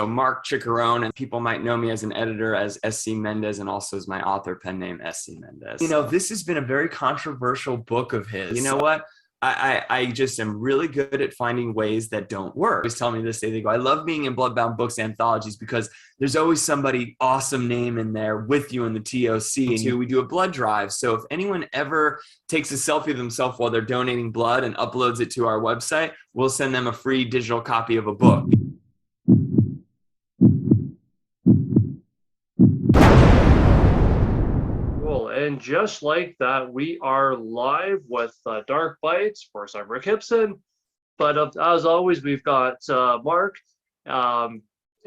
So Marc Ciccarone, and people might know me as an editor as SC Mendez, and also as my author pen name SC Mendez. You know, this has been a very controversial book of his. You know what? I just am really good at finding ways that don't work. They always tell me this, they go, I love being in Bloodbound Books anthologies because there's always somebody awesome name in there with you in the TOC. And we do a blood drive. So if anyone ever takes a selfie of themselves while they're donating blood and uploads it to our website, we'll send them a free digital copy of a book. And just like that, we are live with Dark Bites. Of course, I'm Rick Hipson. But as always, we've got Mark. And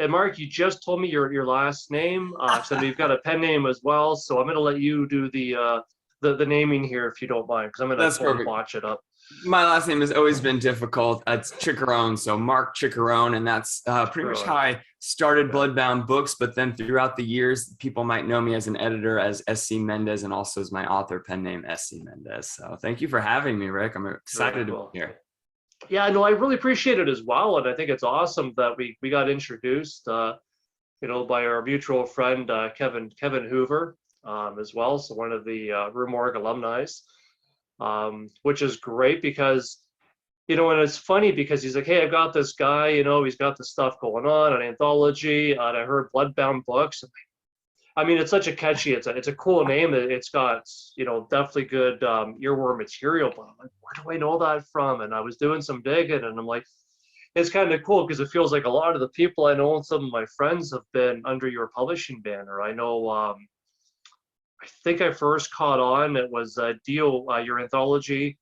Mark, you just told me your last name. So you've got a pen name as well. So I'm going to let you do the naming here, if you don't mind, because I'm going to totally botch it up. My last name has always been difficult. It's Ciccarone, so Marc Ciccarone, and that's pretty much how I started Bloodbound Books. But then throughout the years, people might know me as an editor as SC Mendez, and also as my author pen name SC Mendez. So thank you for having me, Rick. I'm excited to be here. Yeah, no, I really appreciate it as well, and I think it's awesome that we got introduced, by our mutual friend Kevin Hoover as well. So one of the Rue Morgue alumni. Which is great because, and it's funny because he's like, hey, I've got this guy, he's got this stuff going on Anthology, and I heard Bloodbound Books. I mean, it's such a catchy, it's a cool name. It's got, definitely good earworm material, but I'm like, where do I know that from? And I was doing some digging, and I'm like, it's kind of cool because it feels like a lot of the people I know and some of my friends have been under your publishing banner. I know, I think I first caught on, it was your anthology,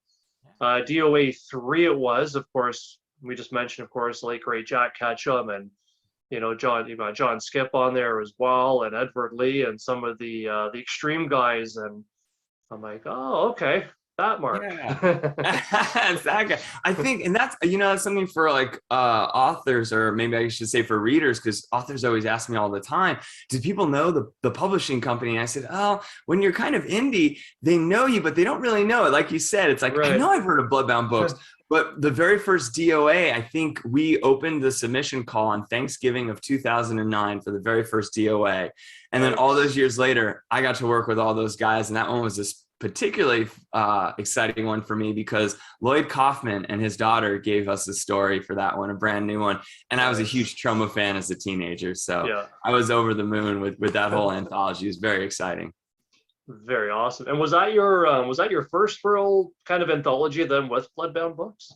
DOA 3 it was, of course, we just mentioned, of course, late great Jack Ketchum, and, John, you've got John Skip on there as well, and Edward Lee, and some of the extreme guys, and I'm like, oh, okay, that Mark. Yeah. It's that guy. I think, and that's, that's something for like authors, or maybe I should say for readers, because authors always ask me all the time, do people know the publishing company? And I said, oh, when you're kind of indie, they know you, but they don't really know it. Like you said, it's like, right. I know I've heard of Bloodbound Books, but the very first DOA, I think we opened the submission call on Thanksgiving of 2009 for the very first DOA. And then all those years later, I got to work with all those guys. And that one was this particularly exciting one for me because Lloyd Kaufman and his daughter gave us a story for that one, a brand new one. And I was a huge Troma fan as a teenager. So I was over the moon with that whole anthology. It was very exciting. Very awesome. And was that your first real kind of anthology then with Bloodbound Books?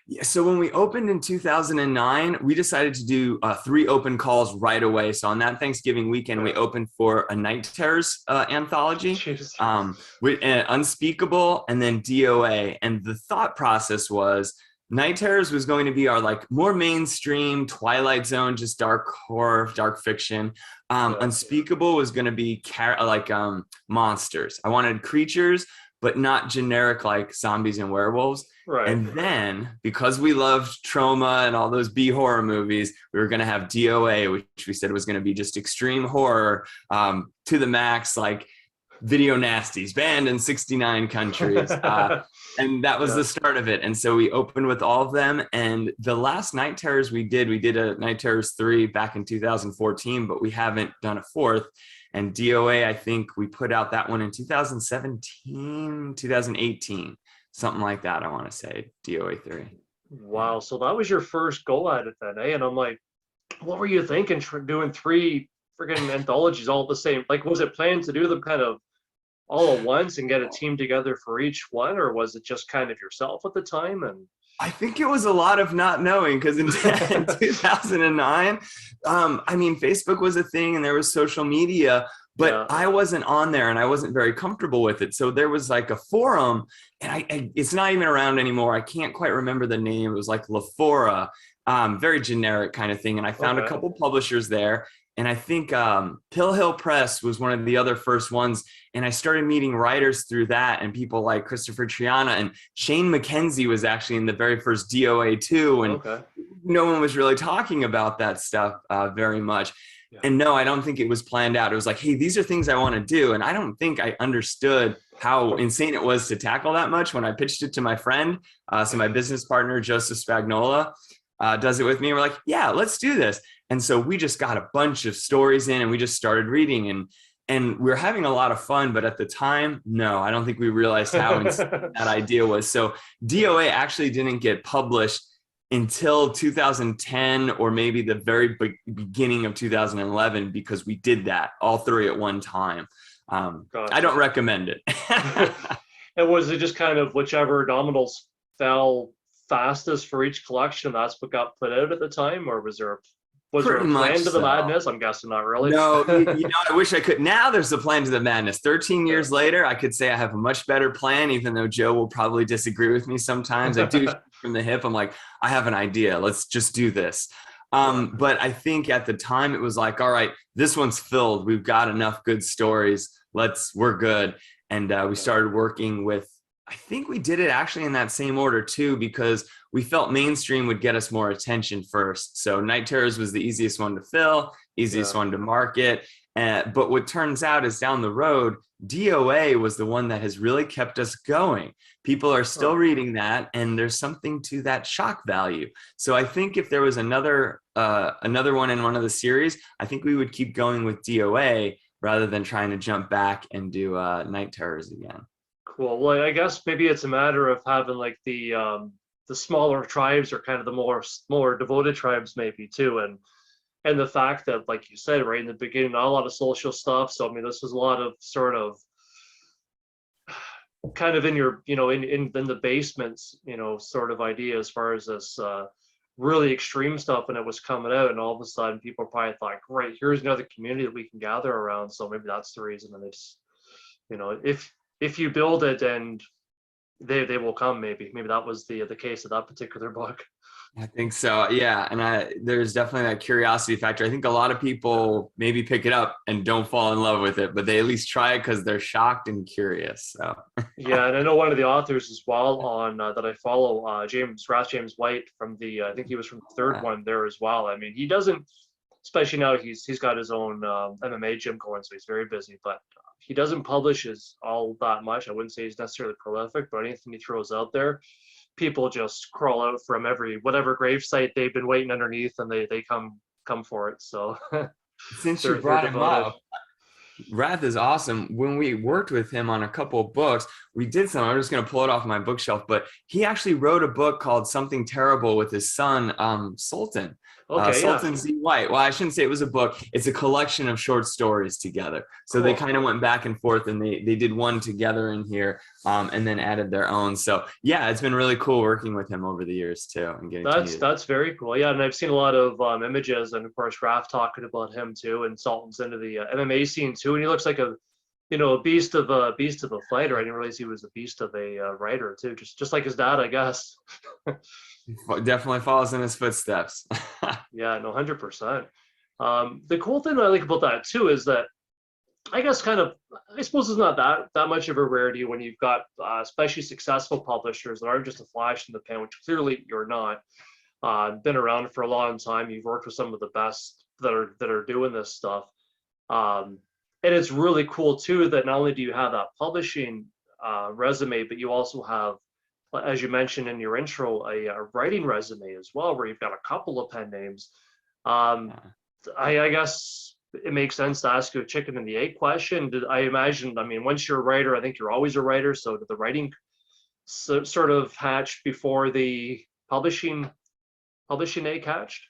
Yeah, so when we opened in 2009, we decided to do 3 open calls right away. So on that Thanksgiving weekend, we opened for a Night Terrors anthology, Unspeakable, and then DOA. And the thought process was Night Terrors was going to be our like more mainstream Twilight Zone, just dark horror, dark fiction. Unspeakable was going to be monsters. I wanted creatures, but not generic like zombies and werewolves. Right. And then because we loved Troma and all those B horror movies, we were going to have DOA, which we said was going to be just extreme horror to the max, like video nasties banned in 69 countries. And that was the start of it. And so we opened with all of them. And the last Night Terrors we did a Night Terrors 3 back in 2014, but we haven't done a 4th. And DOA, I think we put out that one in 2017, 2018, something like that, I want to say, DOA 3. Wow, so that was your first go at it then, eh? And I'm like, what were you thinking doing 3 friggin' anthologies all the same? Like, was it planned to do them kind of all at once and get a team together for each one? Or was it just kind of yourself at the time? And I think it was a lot of not knowing, because in 2009, Facebook was a thing and there was social media, but I wasn't on there and I wasn't very comfortable with it. So there was like a forum, and it's not even around anymore. I can't quite remember the name. It was like Lafora, very generic kind of thing. And I found a couple publishers there. And I think Pill Hill Press was one of the other first ones. And I started meeting writers through that, and people like Christopher Triana, and Shane McKenzie was actually in the very first DOA too. And no one was really talking about that stuff very much. Yeah. And no, I don't think it was planned out. It was like, hey, these are things I want to do. And I don't think I understood how insane it was to tackle that much when I pitched it to my friend. So my business partner, Joseph Spagnola. does it with me. And we're like, yeah, let's do this. And so we just got a bunch of stories in and we just started reading, and we were having a lot of fun. But at the time, no, I don't think we realized how insane that idea was. So DOA actually didn't get published until 2010 or maybe the very beginning of 2011, because we did that all three at one time. Gotcha. I don't recommend it. And was it just kind of whichever dominoes fell fastest for each collection, that's what got put out at the time, or was there a plan to the madness? I'm guessing not really. No, I wish I could. Now there's a plan to the madness. 13 years later, I could say I have a much better plan, even though Joe will probably disagree with me sometimes. I do from the hip. I'm like, I have an idea. Let's just do this. But I think at the time it was like, all right, this one's filled. We've got enough good stories. We're good. And we started working with, I think we did it actually in that same order too, because we felt mainstream would get us more attention first. So Night Terrors was the easiest one to fill, easiest one to market. But what turns out is down the road, DOA was the one that has really kept us going. People are still reading that, and there's something to that shock value. So I think if there was another one in one of the series, I think we would keep going with DOA rather than trying to jump back and do Night Terrors again. Cool. Well, I guess maybe it's a matter of having like the smaller tribes, or kind of the more devoted tribes maybe too, and the fact that, like you said, right in the beginning, not a lot of social stuff. So I mean, this was a lot of sort of kind of in your, in the basements, sort of idea as far as this really extreme stuff, and it was coming out, and all of a sudden people probably thought, great, here's another community that we can gather around. So maybe that's the reason. And they just, if you build it, and they will come. Maybe that was the case of that particular book. I think so. Yeah. And there's definitely that curiosity factor. I think a lot of people maybe pick it up and don't fall in love with it, but they at least try it because they're shocked and curious. So yeah. And I know one of the authors as well on that I follow, James White, from the, I think he was from the third one there as well. I mean, he doesn't, especially now he's got his own MMA gym going, so he's very busy, but he doesn't publish all that much. I wouldn't say he's necessarily prolific, but anything he throws out there, people just crawl out from whatever grave site they've been waiting underneath, and they come for it. So since you brought him up, Wrath is awesome. When we worked with him on a couple of books, we did some, I'm just going to pull it off my bookshelf, but he actually wrote a book called Something Terrible with his son, Sultan. Sultan Z. White. Well, I shouldn't say it was a book. It's a collection of short stories together. So they kind of went back and forth, and they did one together in here, and then added their own. So yeah, it's been really cool working with him over the years too. And getting that's very cool. Yeah, and I've seen a lot of images, and of course Raph talking about him too, and Sultan's into the MMA scene too, and he looks like a beast of a fighter. I didn't realize he was a beast of a writer too, just like his dad, I guess. Definitely follows in his footsteps. Yeah, no, 100%. The cool thing I like about that too is that I guess I suppose it's not that much of a rarity when you've got especially successful publishers that aren't just a flash in the pan, which clearly you're not. Been around for a long time. You've worked with some of the best that are doing this stuff. And it's really cool too that not only do you have that publishing resume, but you also have, as you mentioned in your intro, a writing resume as well, where you've got a couple of pen names. I guess it makes sense to ask you a chicken and the egg question. I imagine, I mean, once you're a writer, I think you're always a writer. So did the writing sort of hatch before the publishing egg hatched?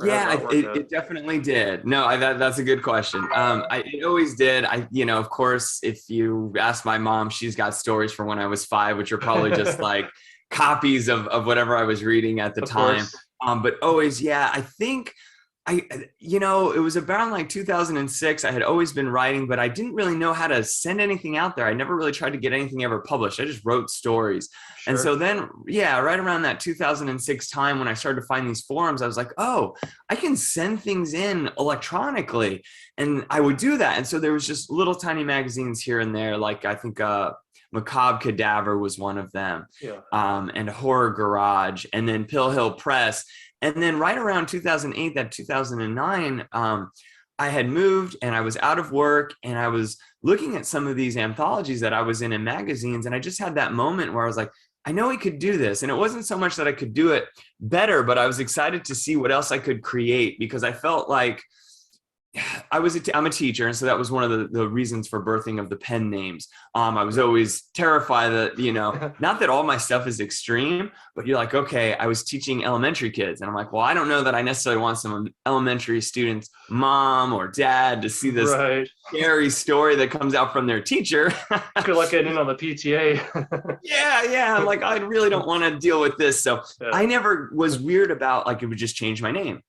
Yeah, it definitely did. No, that's a good question. It always did. Of course, if you ask my mom, she's got stories from when I was 5, which are probably just like copies of whatever I was reading at the time. But always, yeah, I think it was around like 2006. I had always been writing, but I didn't really know how to send anything out there. I never really tried to get anything ever published. I just wrote stories. Sure. And so then, yeah, right around that 2006 time when I started to find these forums, I was like, oh, I can send things in electronically. And I would do that. And so there was just little tiny magazines here and there. Like I think Macabre Cadaver was one of them. Yeah. And Horror Garage, and then Pill Hill Press. And then right around 2008, that 2009, I had moved and I was out of work, and I was looking at some of these anthologies that I was in magazines. And I just had that moment where I was like, I know we could do this. And it wasn't so much that I could do it better, but I was excited to see what else I could create, because I felt like I'm a teacher, and so that was one of the reasons for birthing of the pen names. I was always terrified that, not that all my stuff is extreme, but you're like, okay, I was teaching elementary kids, and I'm like, well, I don't know that I necessarily want some elementary students' mom or dad to see this Right. scary story that comes out from their teacher. Good luck getting in on the PTA. Yeah. I'm like, I really don't want to deal with this. So Yeah. I never was weird about like it would just change my name.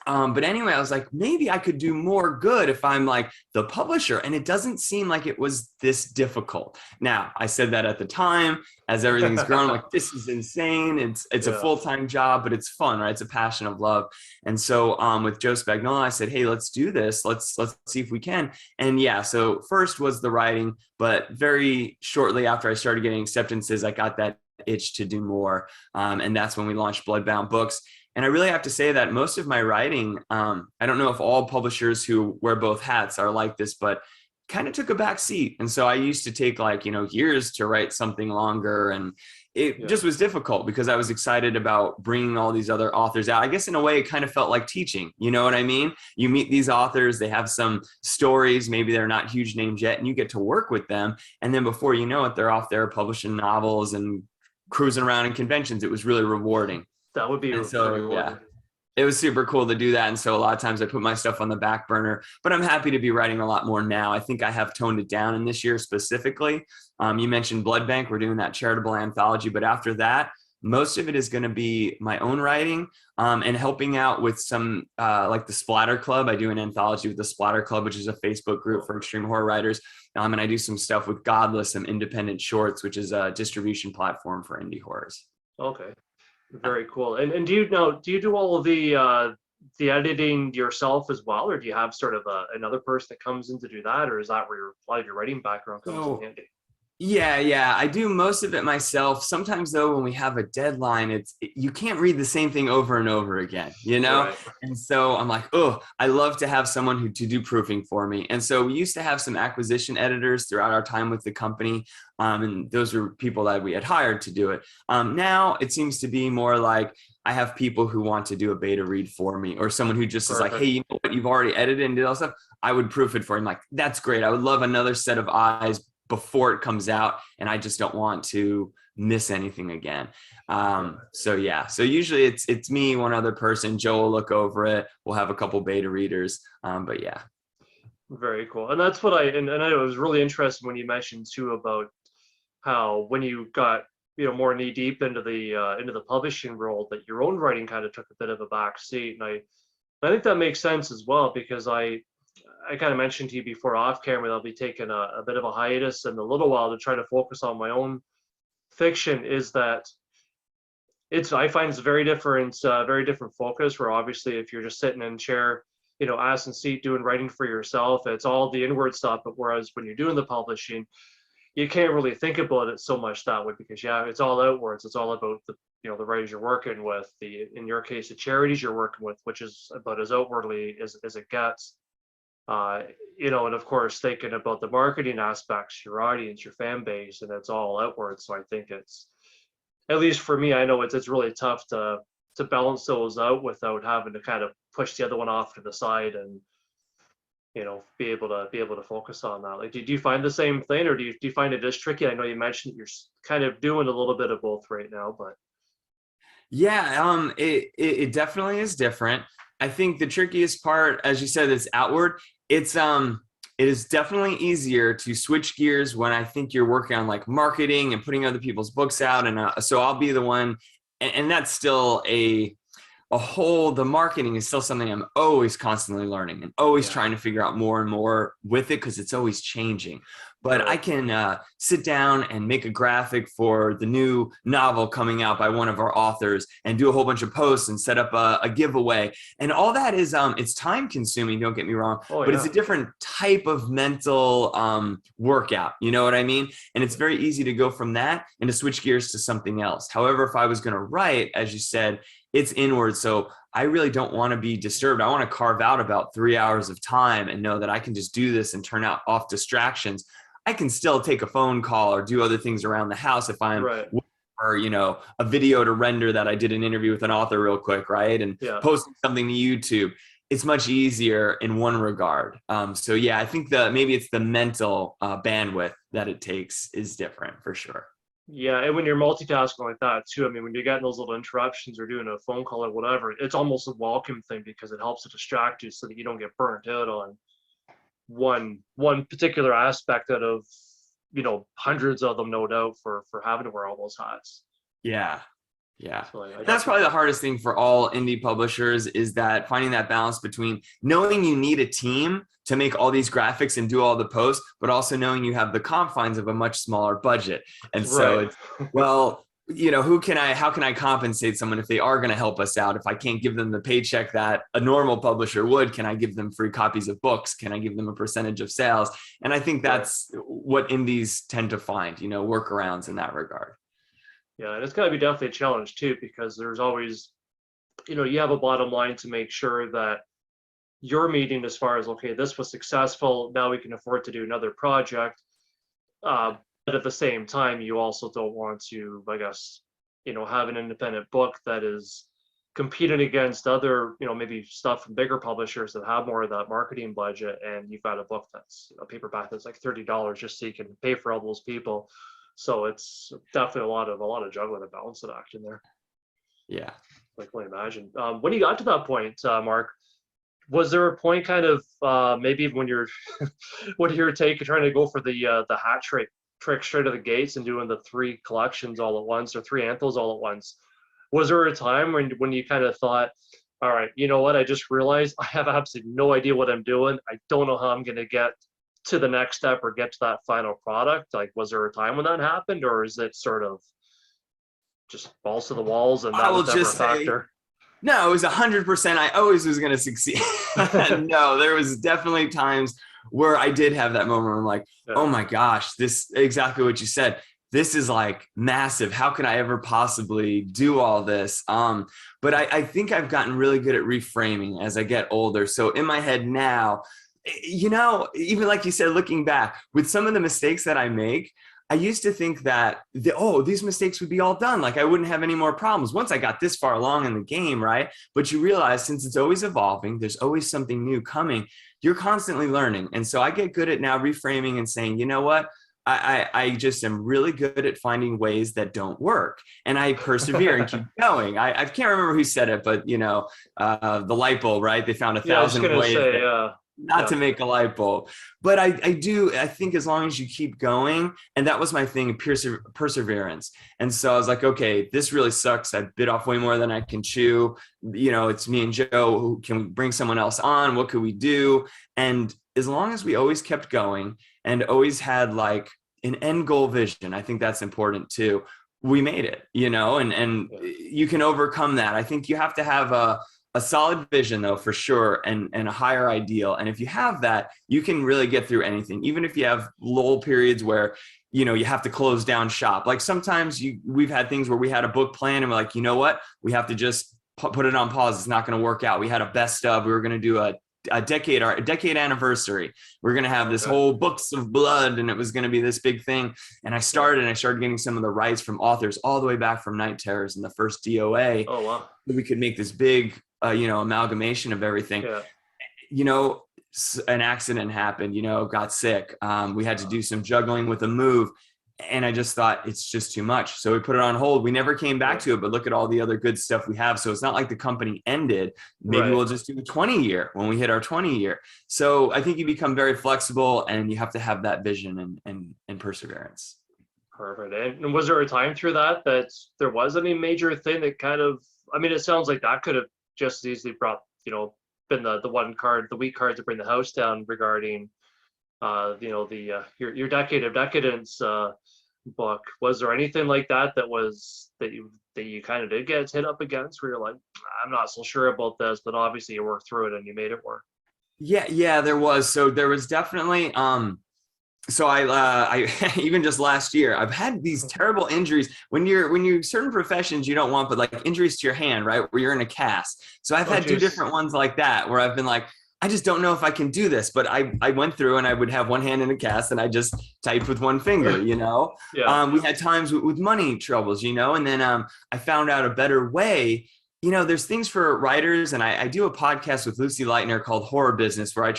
But anyway, I was like, maybe I could do more good if I'm like the publisher. And it doesn't seem like it was this difficult. Now, I said that at the time, as everything's grown, like, this is insane. It's a full-time job, but it's fun, right? It's a passion of love. And so with Joe Spagnola, I said, hey, let's do this. Let's see if we can. And yeah, so first was the writing, but very shortly after I started getting acceptances, I got that itch to do more. And that's when we launched Bloodbound Books. And I really have to say that most of my writing, I don't know if all publishers who wear both hats are like this, but kind of took a back seat. And so I used to take like, years to write something longer. And it just was difficult because I was excited about bringing all these other authors out. I guess in a way, it kind of felt like teaching. You know what I mean? You meet these authors, they have some stories, maybe they're not huge names yet, and you get to work with them. And then before you know it, they're off there publishing novels and cruising around in conventions. It was really rewarding. That would be It was super cool to do that. And so a lot of times I put my stuff on the back burner, but I'm happy to be writing a lot more now. I think I have toned it down in this year specifically. You mentioned Blood Bank. We're doing that charitable anthology, but after that, most of it is going to be my own writing and helping out with some like the Splatter Club. I do an anthology with the Splatter Club, which is a Facebook group for extreme horror writers. And I do some stuff with Godless, some independent shorts, which is a distribution platform for indie horrors. Okay. Very cool. And do you do all of the editing yourself as well, or do you have sort of another person that comes in to do that, or is that where a lot of your writing background comes in handy? Yeah. I do most of it myself. Sometimes though, when we have a deadline, you can't read the same thing over and over again, Right. And so I'm like, oh, I love to have someone to do proofing for me. And so we used to have some acquisition editors throughout our time with the company. And those were people that we had hired to do it. Now it seems to be more like I have people who want to do a beta read for me, or someone who just is like, hey, you know what, you've already edited and did all stuff. I would proof it for him. Like, that's great. I would love another set of eyes before it comes out, and I just don't want to miss anything again. So usually it's me, one other person. Joe will look over it. We'll have a couple beta readers. But yeah. Very cool. And that's what and I know it was really interesting when you mentioned too about how when you got more knee deep into the publishing world, that your own writing kind of took a bit of a back seat. And I think that makes sense as well, because I kind of mentioned to you before off camera that I'll be taking a bit of a hiatus in a little while to try to focus on my own fiction. Is that I find it's a very different focus, where obviously if you're just sitting in a chair, ass and seat doing writing for yourself, it's all the inward stuff. But whereas when you're doing the publishing, you can't really think about it so much that way, because it's all outwards. It's all about the the writers you're working with, in your case, the charities you're working with, which is about as outwardly as it gets. And of course thinking about the marketing aspects, your audience, your fan base, and it's all outward. So I think it's, at least for me, I know it's really tough to balance those out without having to kind of push the other one off to the side and be able to focus on that. Like, do you find the same thing, or do you find it as tricky? I know you mentioned that you're kind of doing a little bit of both right now, but yeah, it definitely is different. I think the trickiest part, as you said, is outward. It is definitely easier to switch gears when I think you're working on like marketing and putting other people's books out. And so I'll be the one, and that's still the marketing is still something I'm always constantly learning and always trying to figure out more and more with it, because it's always changing. But I can sit down and make a graphic for the new novel coming out by one of our authors and do a whole bunch of posts and set up a giveaway. And all that is, it's time consuming, don't get me wrong, but it's a different type of mental workout. You know what I mean? And it's very easy to go from that and to switch gears to something else. However, if I was going to write, as you said, it's inward. So I really don't want to be disturbed. I want to carve out about 3 hours of time and know that I can just do this and turn off distractions. I can still take a phone call or do other things around the house if I'm or, a video to render that I did an interview with an author real quick, right? And Yeah. posting something to YouTube. It's much easier in one regard. So yeah, I think maybe it's the mental bandwidth that it takes is different for sure. Yeah, and when you're multitasking like that too, I mean, when you're getting those little interruptions or doing a phone call or whatever, it's almost a welcome thing because it helps to distract you so that you don't get burnt out on one particular aspect out of, hundreds of them, no doubt, for having to wear all those hats. Yeah. Yeah. So That's probably the hardest thing for all indie publishers, is that finding that balance between knowing you need a team to make all these graphics and do all the posts, but also knowing you have the confines of a much smaller budget. And so Right. it's, well, how can I compensate someone if they are going to help us out? If I can't give them the paycheck that a normal publisher would, can I give them free copies of books? Can I give them a percentage of sales? And I think that's what indies tend to find, workarounds in that regard. Yeah, and it's got to be definitely a challenge too, because there's always, you have a bottom line to make sure that you're meeting as far as, okay, this was successful, now we can afford to do another project. But at the same time, you also don't want to, I guess, have an independent book that is competing against other, maybe stuff from bigger publishers that have more of that marketing budget, and you've got a book that's a paperback that's like $30 just so you can pay for all those people. So it's definitely a lot of juggling and balancing act in there. Yeah. I can only imagine. When you got to that point, Mark, was there a point kind of maybe when you're trying to go for the hat trick straight out of the gates and doing the 3 collections all at once, or 3 anthos all at once? Was there a time when you kind of thought, all right, you know what, I just realized I have absolutely no idea what I'm doing. I don't know how I'm going to get to the next step or get to that final product? Like, was there a time when that happened, or is it sort of just balls to the walls and that was never a factor? No, it was 100%. I always was going to succeed. No, there was definitely times where I did have that moment where I'm like, oh my gosh, this exactly what you said. This is like massive. How can I ever possibly do all this? But I think I've gotten really good at reframing as I get older. So in my head now, even like you said, looking back with some of the mistakes that I make, I used to think that, these mistakes would be all done. Like I wouldn't have any more problems once I got this far along in the game, right? But you realize since it's always evolving, there's always something new coming. You're constantly learning. And so I get good at now reframing and saying, you know what? I just am really good at finding ways that don't work. And I persevere and keep going. I can't remember who said it, but, the light bulb, right? They found 1,000 ways. Not to make a light bulb, but I think as long as you keep going, and that was my thing, perseverance. And so I was like, okay, this really sucks. I bit off way more than I can chew. It's me and Joe. Who can we bring someone else on? What could we do? And as long as we always kept going and always had like an end goal vision, I think that's important too. We made it, and you can overcome that. I think you have to have a solid vision though, for sure, and a higher ideal. And if you have that, you can really get through anything, even if you have lull periods where, you have to close down shop. Like sometimes we've had things where we had a book plan and we're like, you know what, we have to just put it on pause. It's not going to work out. We had a best of, we were going to do a decade anniversary. We're going to have this whole books of blood, and it was going to be this big thing. And I started getting some of the rights from authors all the way back from Night Terrors and the first DOA. Oh, wow. We could make this big, amalgamation of everything. An accident happened, got sick. We had to do some juggling with a move. And I just thought it's just too much. So we put it on hold. We never came back to it, but look at all the other good stuff we have. So it's not like the company ended. Maybe we'll just do a 20 year when we hit our 20 year. So I think you become very flexible, and you have to have that vision and perseverance. Perfect. And was there a time through that there was any major thing that kind of, I mean, it sounds like that could have just as easily brought, been the weak card to bring the house down regarding, your Decade of Decadence book. Was there anything like that you kind of did get hit up against where you're like, I'm not so sure about this, but obviously you worked through it and you made it work? Yeah, there was. So there was definitely, so I even just last year, I've had these terrible injuries. When you certain professions you don't want, but like injuries to your hand, right? Where you're in a cast. So I've had 2 different ones like that where I've been like, I just don't know if I can do this. But I went through and I would have one hand in a cast and I just typed with one finger, you know. Yeah. We had times with money troubles, you know, and then I found out a better way. You know, there's things for writers, and I do a podcast with Lucy Lightner called Horror Business, where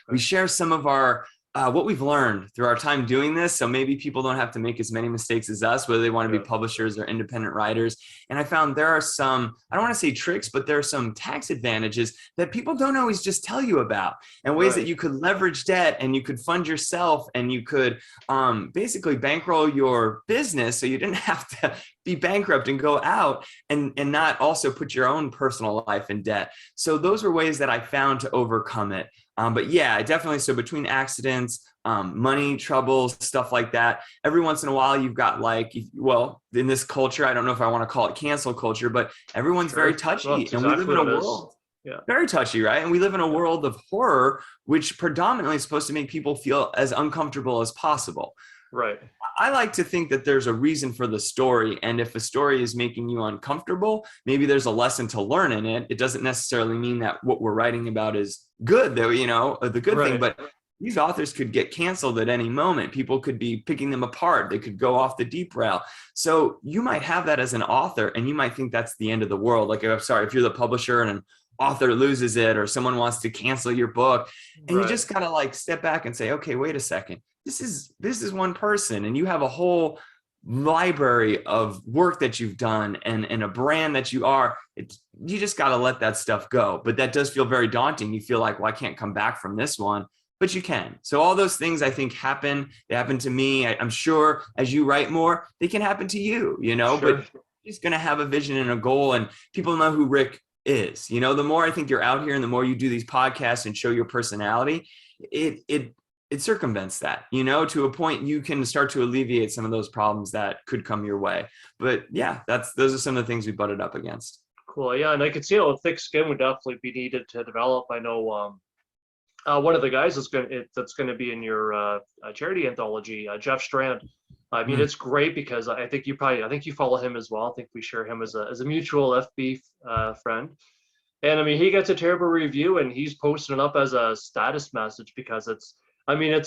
we share some of our what we've learned through our time doing this. So maybe people don't have to make as many mistakes as us, whether they want to be publishers or independent writers. And I found there are some, I don't want to say tricks, but there are some tax advantages that people don't always just tell you about, and ways that you could leverage debt and you could fund yourself and you could basically bankroll your business so you didn't have to be bankrupt and go out and not also put your own personal life in debt. So those were ways that I found to overcome it. But yeah, definitely. So between accidents, money troubles, stuff like that, every once in a while you've got like, well, in this culture, I don't know if I want to call it cancel culture, but everyone's very touchy. Well, and we live in a world, very touchy, right? And we live in a world of horror, which predominantly is supposed to make people feel as uncomfortable as possible. Right. I like to think that there's a reason for the story. And if a story is making you uncomfortable, maybe there's a lesson to learn in it. It doesn't necessarily mean that what we're writing about is good, though, you know, the good thing. But these authors could get canceled at any moment. People could be picking them apart. They could go off the deep rail. So you might have that as an author, and you might think that's the end of the world. Like, I'm sorry, if you're the publisher and an author loses it, or someone wants to cancel your book, and you just gotta like step back and say, okay, wait a second. This is one person, and you have a whole library of work that you've done and a brand that you are. You just got to let that stuff go. But that does feel very daunting. You feel like, well, I can't come back from this one, but you can. So all those things I think happen. They happen to me. I'm sure as you write more, they can happen to you, you know, but you're just going to have a vision and a goal, and people know who Rick is. You know, the more I think you're out here and the more you do these podcasts and show your personality, it circumvents that, you know, to a point you can start to alleviate some of those problems that could come your way. But yeah, those are some of the things we butted up against. Cool. Yeah. And I could see how thick skin would definitely be needed to develop. I know one of the guys that's going to be in your charity anthology, Jeff Strand. I mean, it's great because I think you follow him as well. I think we share him as a mutual FB friend. And I mean, he gets a terrible review and he's posting it up as a status message because it's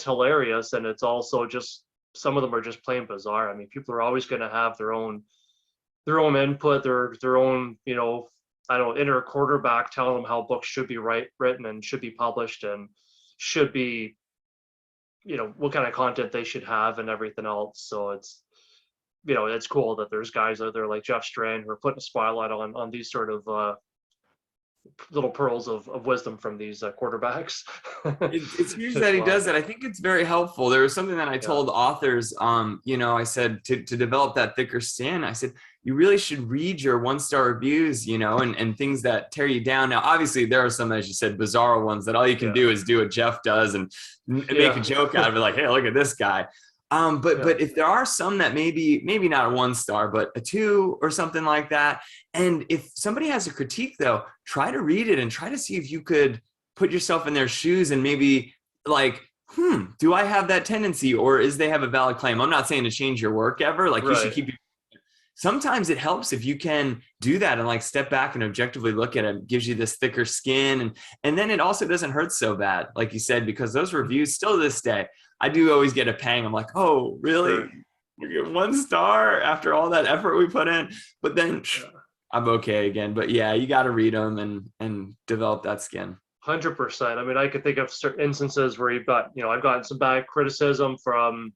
hilarious, and it's also just, some of them are just plain bizarre. I mean, people are always going to have their own input, their own, you know, I don't know, inner quarterback telling them how books should be written and should be published and should be, you know, what kind of content they should have and everything else. So it's, you know, it's cool that there's guys out there like Jeff Strand who are putting a spotlight on these sort of little pearls of wisdom from these quarterbacks. It's huge that he does that. I think it's very helpful. There was something that I told authors, you know, I said to develop that thicker skin, I said, you really should read your 1-star reviews, you know, and things that tear you down. Now, obviously there are some, as you said, bizarre ones that all you can do is do what Jeff does and make a joke out of it. Like, hey, look at this guy. But if there are some that maybe not a 1-star, but a 2 or something like that. And if somebody has a critique though, try to read it and try to see if you could put yourself in their shoes and maybe like, do I have that tendency, or is they have a valid claim? I'm not saying to change your work ever. Like you should keep your, sometimes it helps if you can do that and like step back and objectively look at it. It gives you this thicker skin. And then it also doesn't hurt so bad, like you said, because those reviews still to this day, I do always get a pang. I'm like, oh, really? You get 1 star after all that effort we put in? But then I'm okay again. But yeah, you got to read them and develop that skin. 100%. I mean, I could think of certain instances where you've got, you know, I've gotten some bad criticism from,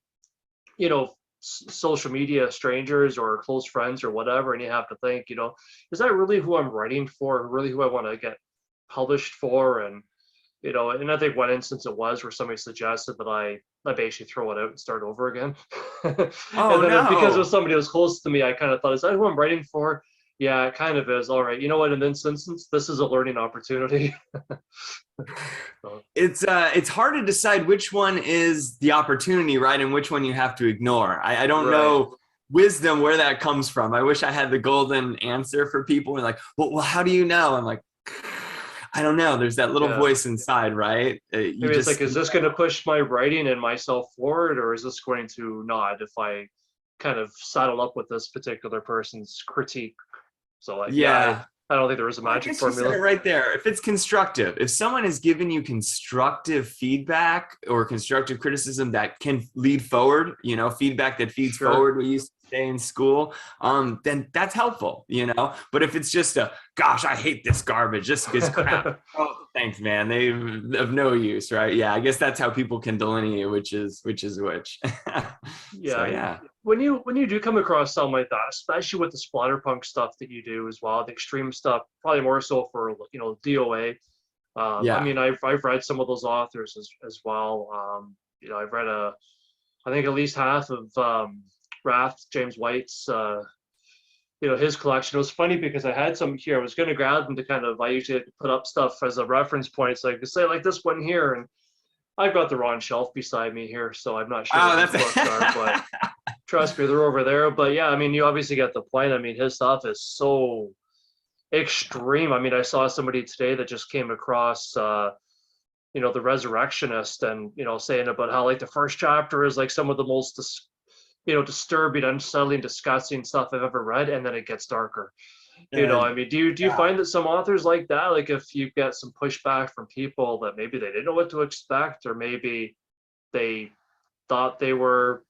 you know, social media strangers or close friends or whatever, and you have to think, you know, is that really who I'm writing for, really who I want to get published for? And you know, and I think one instance it was where somebody suggested that I basically throw it out and start over again. Oh, and then no. Because it was somebody who was close to me, I kind of thought, is that who I'm writing for? Yeah, it kind of is. All right, you know what? In this instance, this is a learning opportunity. So. It's hard to decide which one is the opportunity, right, and which one you have to ignore. I don't know wisdom where that comes from. I wish I had the golden answer for people. And like, well, how do you know? I'm like, I don't know. There's that little voice inside, right? Maybe it's like, is this going to push my writing and myself forward, or is this going to not if I kind of saddle up with this particular person's critique? So like, I don't think there is a Well, I magic guess you said it formula. right there. If it's constructive, if someone has given you constructive feedback or constructive criticism that can lead forward, feedback that feeds Sure. forward, we used to say in school, then that's helpful. But if it's just gosh, I hate this garbage, this is crap. Oh, thanks, man. They of no use, right? Yeah, I guess that's how people can delineate which is which. So Yeah. yeah. When you do come across something like that, especially with the splatter punk stuff that you do as well, the extreme stuff, probably more so for DOA. I Yeah. mean, I've read some of those authors as well. I've read I think at least half of Rath, James White's his collection. It was funny because I had some here. I was going to grab them to I usually put up stuff as a reference point. So I could say like this one here, and I've got the wrong shelf beside me here, so I'm not sure Oh, where his that's books are, but trust me, they're over there. But yeah, I mean, you obviously get the point. I mean, his stuff is so extreme. I mean, I saw somebody today that just came across, the Resurrectionist, and saying about how like the first chapter is like some of the most, disturbing, unsettling, disgusting stuff I've ever read, and then it gets darker. I mean, do you yeah. find that some authors like that, like if you get some pushback from people that maybe they didn't know what to expect, or maybe they thought they were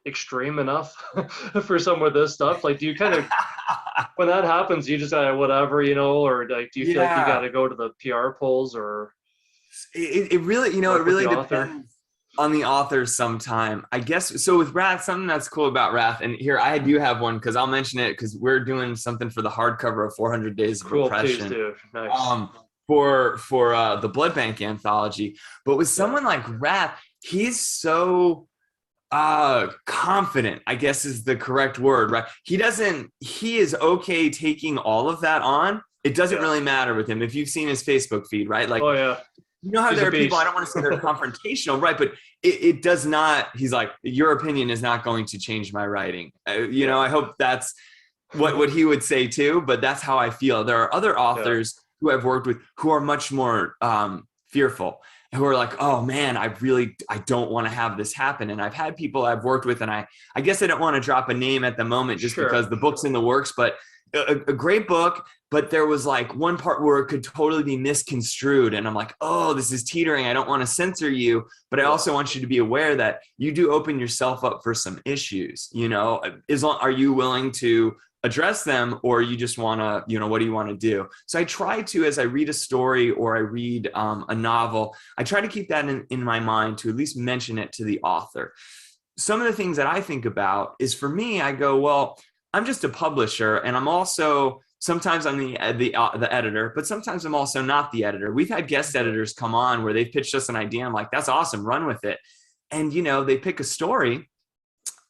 extreme enough for some of this stuff, like do you when that happens, you just gotta whatever, or like do you feel like you Yeah. gotta go to the PR polls or It really, it work with really the author? depends on the author sometime. I guess so with Wrath, something that's cool about Wrath, and here I do have one because I'll mention it because we're doing something for the hardcover of 400 Days of Cool, please Oppression do. Nice. for the Blood Bank anthology. But with Yeah. someone like Wrath, he's so confident, I guess is the correct word, right? He is okay taking all of that on. It doesn't Yeah. really matter with him. If you've seen his Facebook feed, right? Like, Oh yeah. how He's a there are people, I beast. don't want to say they're confrontational, right? But it does not, he's like, your opinion is not going to change my writing. Yeah. I hope that's what he would say too, but that's how I feel. There are other Yeah. authors who I've worked with who are much more fearful, who are like, oh man, I don't want to have this happen. And I've had people I've worked with, and I guess I don't want to drop a name at the moment just Sure. because the book's in the works, but a great book, but there was like one part where it could totally be misconstrued. And I'm like, oh, this is teetering. I don't want to censor you, but I also want you to be aware that you do open yourself up for some issues. Are you willing to address them, or you just want to, what do you want to do? So I try to, as I read a story or I read a novel, I try to keep that in my mind to at least mention it to the author. Some of the things that I think about is, for me, I go, well, I'm just a publisher, and I'm also sometimes I'm the editor, but sometimes I'm also not the editor. We've had guest editors come on where they've pitched us an idea. I'm like, that's awesome, run with it. And they pick a story.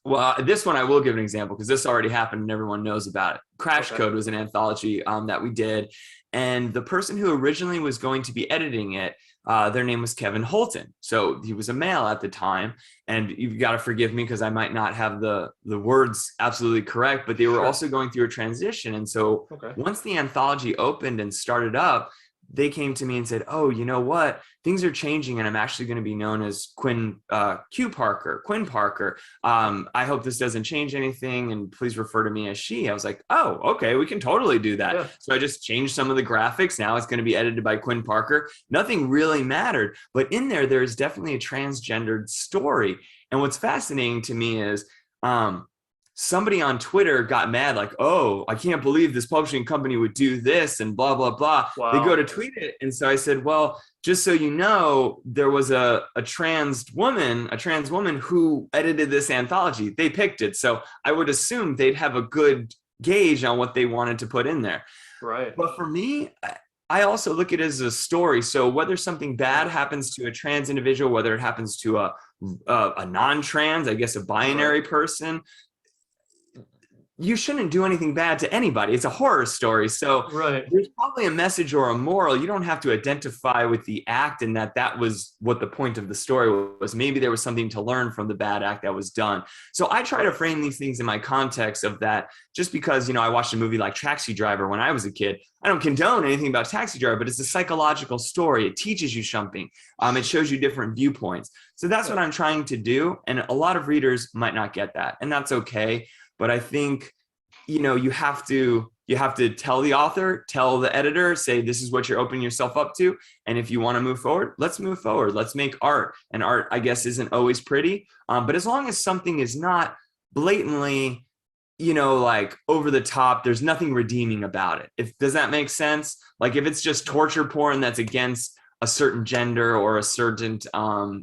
Well, this one I will give an example because this already happened and everyone knows about it. Crash Okay. Code was an anthology that we did, and the person who originally was going to be editing it, their name was Kevin Holton. So he was a male at the time, and you've got to forgive me because I might not have the words absolutely correct, but they were also going through a transition. And so Okay. once the anthology opened and started up, they came to me and said, oh, you know what? Things are changing, and I'm actually going to be known as Quinn Parker. I hope this doesn't change anything, and please refer to me as she. I was like, oh, okay, we can totally do that. Yeah. So I just changed some of the graphics. Now it's going to be edited by Quinn Parker. Nothing really mattered, but in there is definitely a transgendered story. And what's fascinating to me is somebody on Twitter got mad, like, oh, I can't believe this publishing company would do this and blah, blah, blah. Wow. They go to tweet it. And so I said, well, just so you know, there was a trans woman who edited this anthology. They picked it. So I would assume they'd have a good gauge on what they wanted to put in there. Right. But for me, I also look at it as a story. So whether something bad happens to a trans individual, whether it happens to a non-trans, I guess a binary person, you shouldn't do anything bad to anybody. It's a horror story. So there's probably a message or a moral. You don't have to identify with the act and that was what the point of the story was. Maybe there was something to learn from the bad act that was done. So I try to frame these things in my context of that. Just because, I watched a movie like Taxi Driver when I was a kid, I don't condone anything about Taxi Driver, but it's a psychological story. It teaches you something. It shows you different viewpoints. So that's what I'm trying to do. And a lot of readers might not get that, and that's okay. But I think you have to tell the author, tell the editor, say this is what you're opening yourself up to, and if you want to move forward, let's move forward. Let's make art. And art, I guess, isn't always pretty, but as long as something is not blatantly, like over the top, there's nothing redeeming about it. Does that make sense? Like if it's just torture porn that's against a certain gender or a certain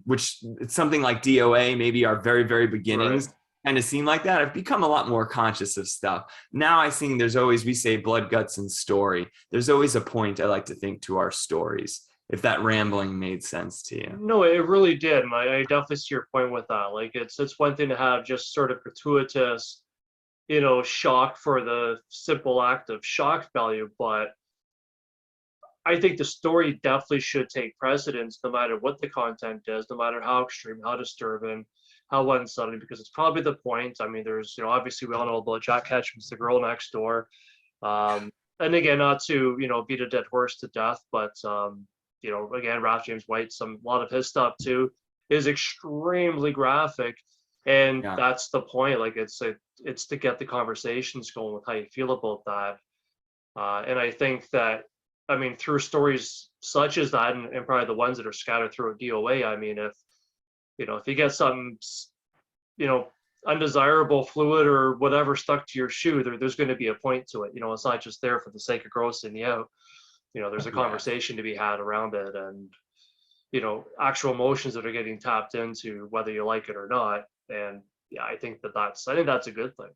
which it's something like DOA, maybe our very, very beginnings. Right. Kind of seem like that. I've become a lot more conscious of stuff. Now I think there's always, we say blood, guts, and story. There's always a point, I like to think, to our stories, if that rambling made sense to you. No, it really did. And I definitely see your point with that. Like it's one thing to have just sort of gratuitous, shock for the simple act of shock value, but I think the story definitely should take precedence no matter what the content is, no matter how extreme, how disturbing, how unsettling, because it's probably the point. I mean, there's, obviously we all know about Jack Ketchum's The Girl Next Door. And again, not to, beat a dead horse to death, but, again, Ralph James White, a lot of his stuff too is extremely graphic. And that's the point. Like it's to get the conversations going with how you feel about that. And I think that, I mean, through stories such as that, and probably the ones that are scattered through a DOA, I mean, if you get something, undesirable fluid or whatever stuck to your shoe, there's going to be a point to it. It's not just there for the sake of grossing you out. There's a conversation to be had around it, and actual emotions that are getting tapped into, whether you like it or not. And yeah, I think that's a good thing.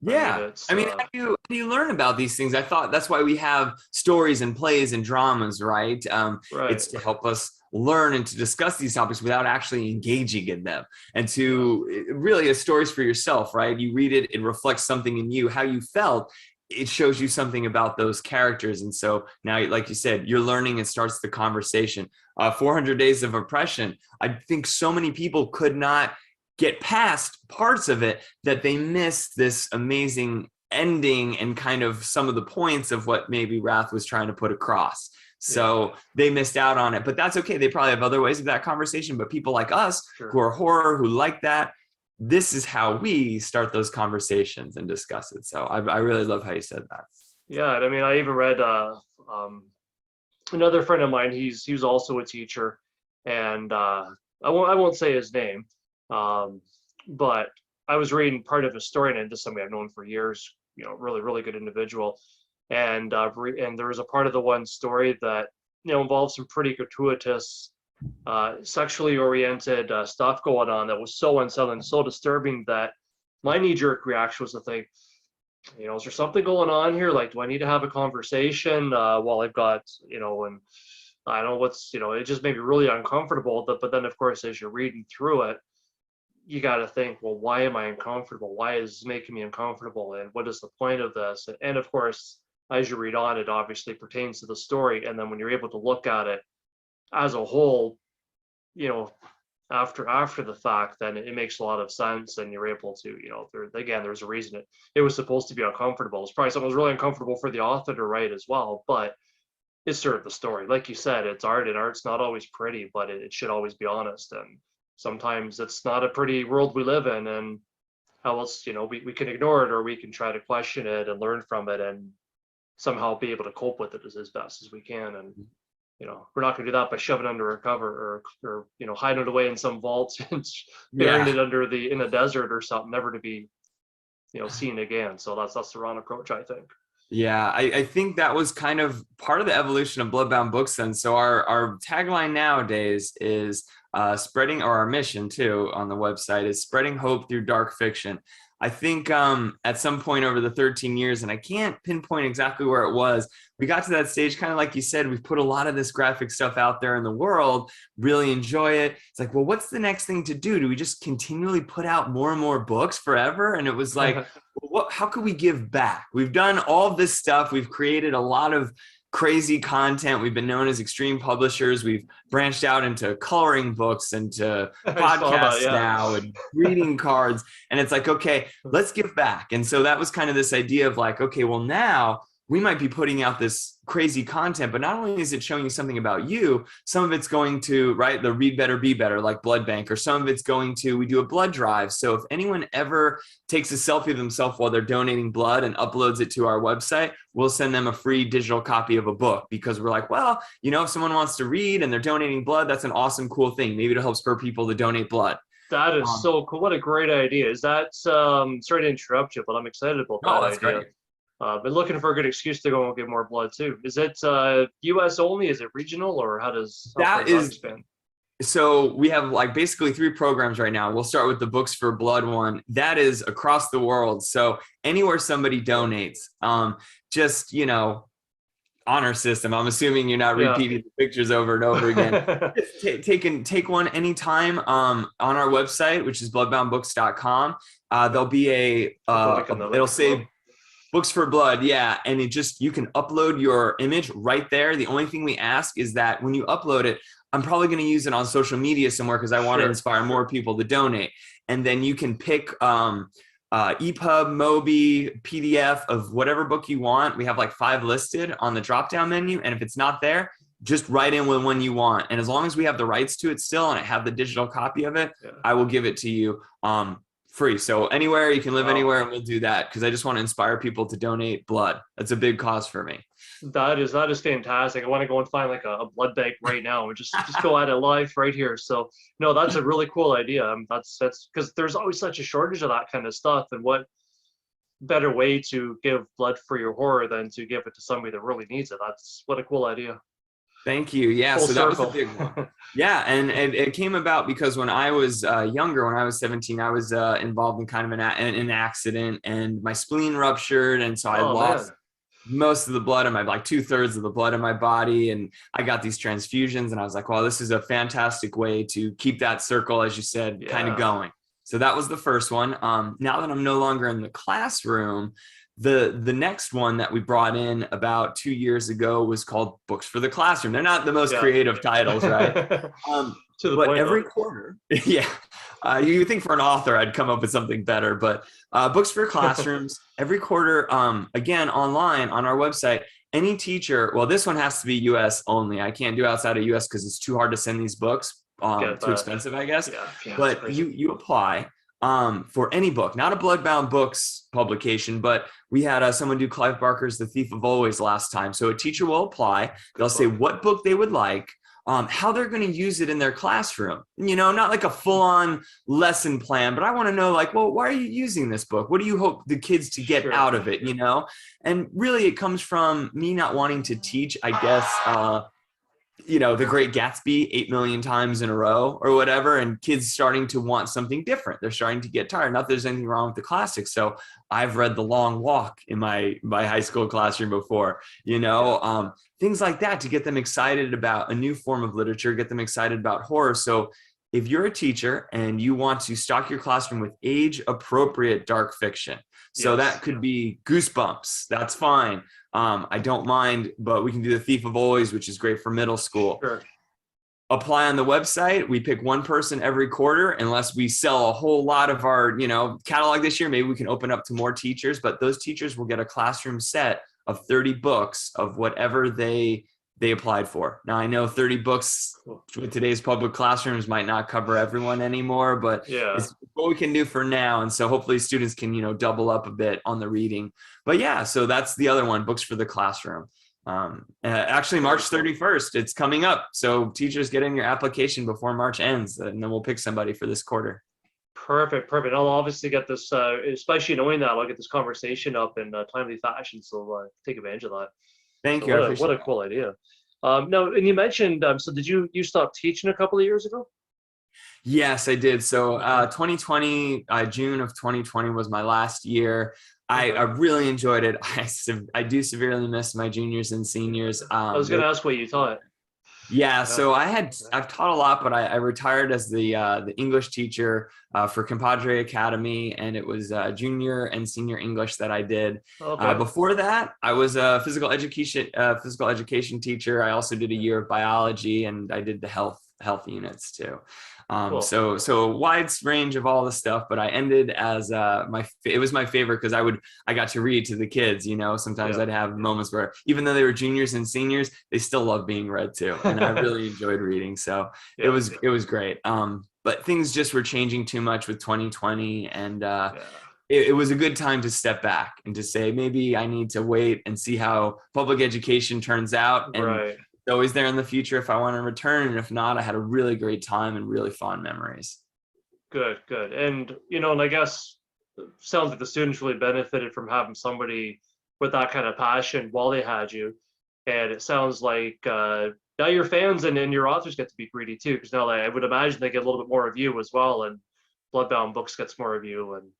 Yeah, I mean, how do you learn about these things? I thought that's why we have stories and plays and dramas, right? Right. It's to help us learn and to discuss these topics without actually engaging in them, and to really, as stories for yourself, right? You read it, it reflects something in you, how you felt. It shows you something about those characters. And so now, like you said, you're learning and starts the conversation. 400 Days of Oppression. I think so many people could not get past parts of it that they miss this amazing ending and kind of some of the points of what maybe Wrath was trying to put across. So they missed out on it, but that's okay. They probably have other ways of that conversation, but people like us who are horror, who like that, this is how we start those conversations and discuss it. So I really love how you said that. Yeah. I mean, I even read another friend of mine, he's also a teacher, and I won't say his name, but I was reading part of his story, and this is somebody I've known for years, really, really good individual. And there was a part of the one story that, involves some pretty gratuitous, sexually oriented stuff going on that was so unsettling, so disturbing that my knee-jerk reaction was to think, is there something going on here? Like, do I need to have a conversation while I've got, and I don't know what's, it just made me really uncomfortable. But then, of course, as you're reading through it, you got to think, well, why am I uncomfortable? Why is this making me uncomfortable? And what is the point of this? And of course, as you read on, it obviously pertains to the story. And then when you're able to look at it as a whole, after the fact, then it makes a lot of sense. And you're able to, there's a reason it was supposed to be uncomfortable. It's probably something that was really uncomfortable for the author to write as well, but it served the story. Like you said, it's art, and art's not always pretty, but it should always be honest. And sometimes it's not a pretty world we live in, and how else, we can ignore it, or we can try to question it and learn from it and somehow be able to cope with it as best as we can. And we're not going to do that by shoving it under a cover or hiding it away in some vault and burying it in a desert or something, never to be seen again. So that's the wrong approach, I think. Yeah, I think that was kind of part of the evolution of Bloodbound Books then. So our tagline nowadays is spreading, or our mission too on the website is spreading hope through dark fiction. I think at some point over the 13 years, and I can't pinpoint exactly where it was, we got to that stage, kind of like you said, we've put a lot of this graphic stuff out there in the world, really enjoy it. It's like, well, what's the next thing to do? Do we just continually put out more and more books forever? And it was like, well, how could we give back? We've done all this stuff. We've created a lot of crazy content. We've been known as extreme publishers. We've branched out into coloring books and to podcasts now and greeting cards. And it's like, okay, let's give back. And so that was kind of this idea of like, okay, well, now we might be putting out this crazy content, but not only is it showing you something about you, some of it's going to, right, the read better, be better, like blood bank, or some of it's going to, we do a blood drive. So if anyone ever takes a selfie of themselves while they're donating blood and uploads it to our website, we'll send them a free digital copy of a book, because we're like, well, you know, if someone wants to read and they're donating blood, that's an awesome, cool thing. Maybe it'll help spur people to donate blood. That is so cool. What a great idea. Is that, sorry to interrupt you, but I'm excited about that that's idea. great. Been looking for a good excuse to go and get more blood too. Is it US only? Is it regional, or how does that expand? So we have like basically 3 programs right now. We'll start with the Books for Blood one. That is across the world. So anywhere somebody donates, just, you know, honor system. I'm assuming you're not repeating the pictures over and over again. Take one anytime on our website, which is bloodboundbooks.com. There'll be it'll say Books for Blood, and you can upload your image right there. The only thing we ask is that when you upload it, I'm probably going to use it on social media somewhere because I want to inspire more people to donate. And then you can pick EPUB, Mobi, PDF of whatever book you want. We have like 5 listed on the drop-down menu, and if it's not there, just write in with one you want. And as long as we have the rights to it still and I have the digital copy of it, I will give it to you free. So anywhere, you can live anywhere, and we'll do that because I just want to inspire people to donate blood. That's a big cause for me. That is fantastic. I want to go and find like a blood bank right now and just go at it live right here. So no, that's a really cool idea. That's because there's always such a shortage of that kind of stuff, and what better way to give blood for your horror than to give it to somebody that really needs it. That's what a cool idea. Thank you. Yeah, Full so circle. that was a big one. Yeah, and it came about because when I was younger, when I was 17, I was involved in kind of an accident, and my spleen ruptured, and so I lost most of the blood in my, like 2/3 of the blood in my body, and I got these transfusions, and I was like, well, this is a fantastic way to keep that circle, as you said, kind of going. So that was the first one. Now that I'm no longer in the classroom, the next one that we brought in about 2 years ago was called Books for the Classroom. They're not the most creative titles, right? But every quarter, you think for an author I'd come up with something better, but Books for Classrooms, every quarter, again, online on our website, any teacher, well, this one has to be US only. I can't do outside of US because it's too hard to send these books, too expensive, I guess. But you apply for any book, not a Bloodbound Books publication, but we had someone do Clive Barker's The Thief of Always last time. So a teacher will apply, they'll say what book they would like, how they're going to use it in their classroom, you know, not like a full-on lesson plan, but I want to know, like, well, why are you using this book? What do you hope the kids to get out of it, you know? And really it comes from me not wanting to teach, I guess, you know, The Great Gatsby 8 million times in a row or whatever, and kids starting to want something different. They're starting to get tired. Not that there's anything wrong with the classics. So I've read The Long Walk in my high school classroom before, you know, things like that to get them excited about a new form of literature, get them excited about horror. So if you're a teacher and you want to stock your classroom with age-appropriate dark fiction, so that could be Goosebumps, that's fine. I don't mind, but we can do The Thief of Always, which is great for middle school. Apply on the website. We pick one person every quarter, unless we sell a whole lot of our, you know, catalog this year. Maybe we can open up to more teachers, but those teachers will get a classroom set of 30 books of whatever they applied for. Now, I know 30 books with today's public classrooms might not cover everyone anymore, but it's what we can do for now. And so hopefully students can, you know, double up a bit on the reading. But yeah, so that's the other one, Books for the Classroom. Actually, March 31st, it's coming up. So teachers, get in your application before March ends, and then we'll pick somebody for this quarter. Perfect. I'll obviously get this, especially knowing that, I'll get this conversation up in timely fashion. So take advantage of that. Thank you. What a cool idea. No, and you mentioned, so did you stop teaching a couple of years ago? Yes, I did. So 2020, June of 2020 was my last year. I really enjoyed it. I do severely miss my juniors and seniors. I was going to ask what you taught. Yeah, so I've taught a lot, but I retired as the English teacher for Compadre Academy, and it was junior and senior English that I did. Before that, I was a physical education teacher. I also did a year of biology, and I did the health health units too. Cool. So a wide range of all the stuff, but I ended as it was my favorite because I got to read to the kids. Sometimes Yeah. I'd have moments where even though they were juniors and seniors, they still love being read to, and I really enjoyed reading. So Yeah. it was great. But things just were changing too much with 2020, and Yeah. it was a good time to step back and to say maybe I need to wait and see how public education turns out, and Right. it's always there in the future if I want to return, and if not, I had a really great time and really fond memories. Good, good. And I guess it sounds like the students really benefited from having somebody with that kind of passion while they had you. And it sounds like now your fans and your authors get to be greedy too, because now I would imagine they get a little bit more of you as well, and Bloodbound Books gets more of you, and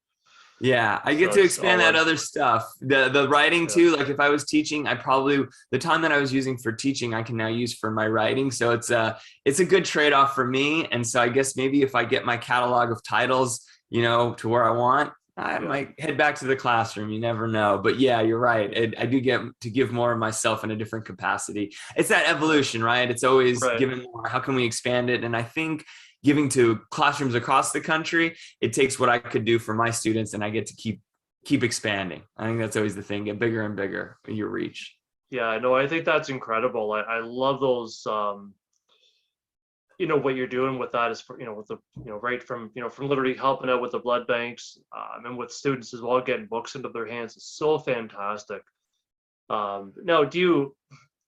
Yeah, I get so to it's expand all that in. other stuff. The writing Yeah. too, like if I was teaching, the time that I was using for teaching, I can now use for my writing. So it's a good trade-off for me. And so I guess maybe if I get my catalog of titles, to where I want, I Yeah. might head back to the classroom. You never know. But yeah, you're right. I do get to give more of myself in a different capacity. It's that evolution, right? It's always Right. giving more. How can we expand it? And I think giving to classrooms across the country, it takes what I could do for my students, and I get to keep expanding. I think that's always the thing: get bigger and bigger your reach. Yeah, no, I think that's incredible. I love those what you're doing with that is for with the right from literally helping out with the blood banks, and with students as well, getting books into their hands is so fantastic. Now do you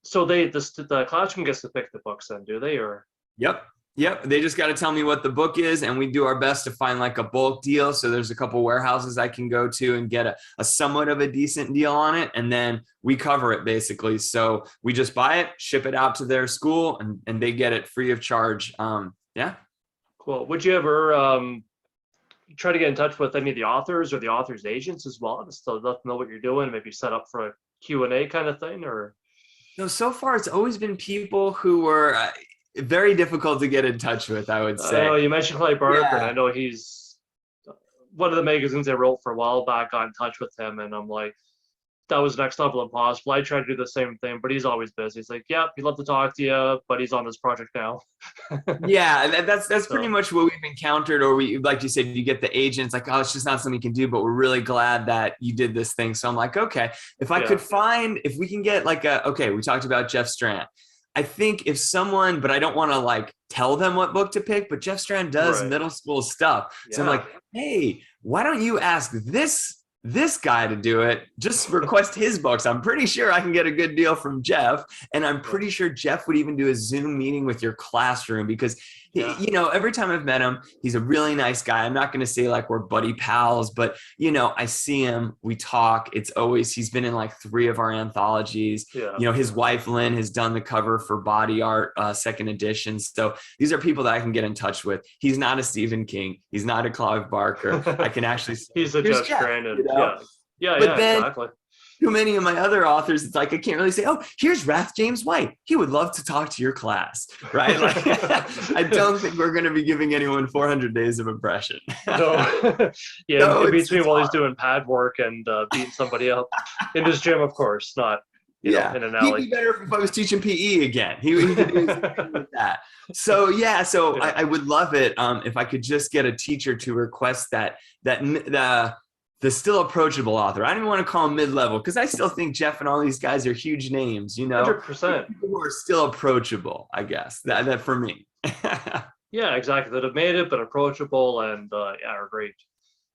so the classroom gets to pick the books then, do they? Or Yep. Yep. They just got to tell me what the book is, and we do our best to find like a bulk deal. So there's a couple warehouses I can go to and get a somewhat of a decent deal on it. And then we cover it basically. So we just buy it, ship it out to their school, and they get it free of charge. Yeah. cool. Would you ever try to get in touch with any of the authors or the authors agents as well, just to let them know what you're doing, maybe set up for a Q&A kind of thing? Or So far, it's always been people who were very difficult to get in touch with, I would I know say. you mentioned Clay Barker, and I Yeah. know he's one of the magazines I wrote for a while back. Got in touch with him, and I'm like, that was next level impossible. I tried to do the same thing, but he's always busy. He's like, yep, he'd love to talk to you, but he's on this project now. Yeah, that's pretty So much what we've encountered. Or we, like you said, you get the agents like, oh, it's just not something you can do, but we're really glad that you did this thing. So I'm like, okay, if we can get like okay, we talked about Jeff Strand. I think if someone, but I don't want to like tell them what book to pick, but Jeff Strand does right, middle school stuff. So I'm yeah, like, hey, why don't you ask this guy to do it? Just request his books. I'm pretty sure I can get a good deal from Jeff. And I'm yeah, pretty sure Jeff would even do a Zoom meeting with your classroom because yeah, every time I've met him, he's a really nice guy. I'm not going to say like we're buddy pals, but I see him, we talk. He's been in like 3 of our anthologies. yeah. His wife, Lynn, has done the cover for Body Art, second edition. So these are people that I can get in touch with. He's not a Stephen King. He's not a Clive Barker. I can actually say, He's a here's Jeff Jeff, Stranded. Yeah, yeah, But yeah, then exactly. too many of my other authors, it's like I can't really say, oh, here's Rath James White. He would love to talk to your class, right? Like, I don't think we're going to be giving anyone 400 days of impression. No, yeah, No, in it's between while he's hard. doing pad work and beating somebody up in his gym, of course, not Yeah, in an he'd alley. be better if I was teaching PE again. He could do something with that. So yeah, so Yeah. I would love it if I could just get a teacher to request the still approachable author. I don't even want to call him mid-level because I still think Jeff and all these guys are huge names, 100%. people who are still approachable, I guess. That for me. Yeah, exactly. That have made it, but approachable and yeah, are great.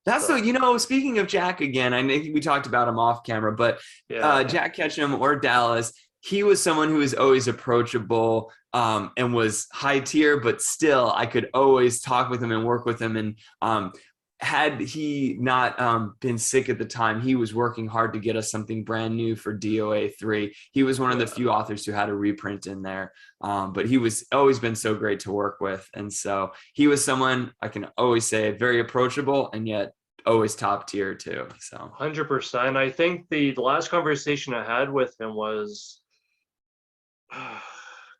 That's So so, speaking of Jack again, I think we talked about him off camera, but yeah, Jack Ketchum or Dallas, he was someone who was always approachable and was high tier, but still I could always talk with him and work with him. And had he not been sick at the time, he was working hard to get us something brand new for DOA 3. He was one of the few authors who had a reprint in there, but he was always been so great to work with. And so he was someone I can always say very approachable and yet always top tier too. So 100%. I think the last conversation I had with him was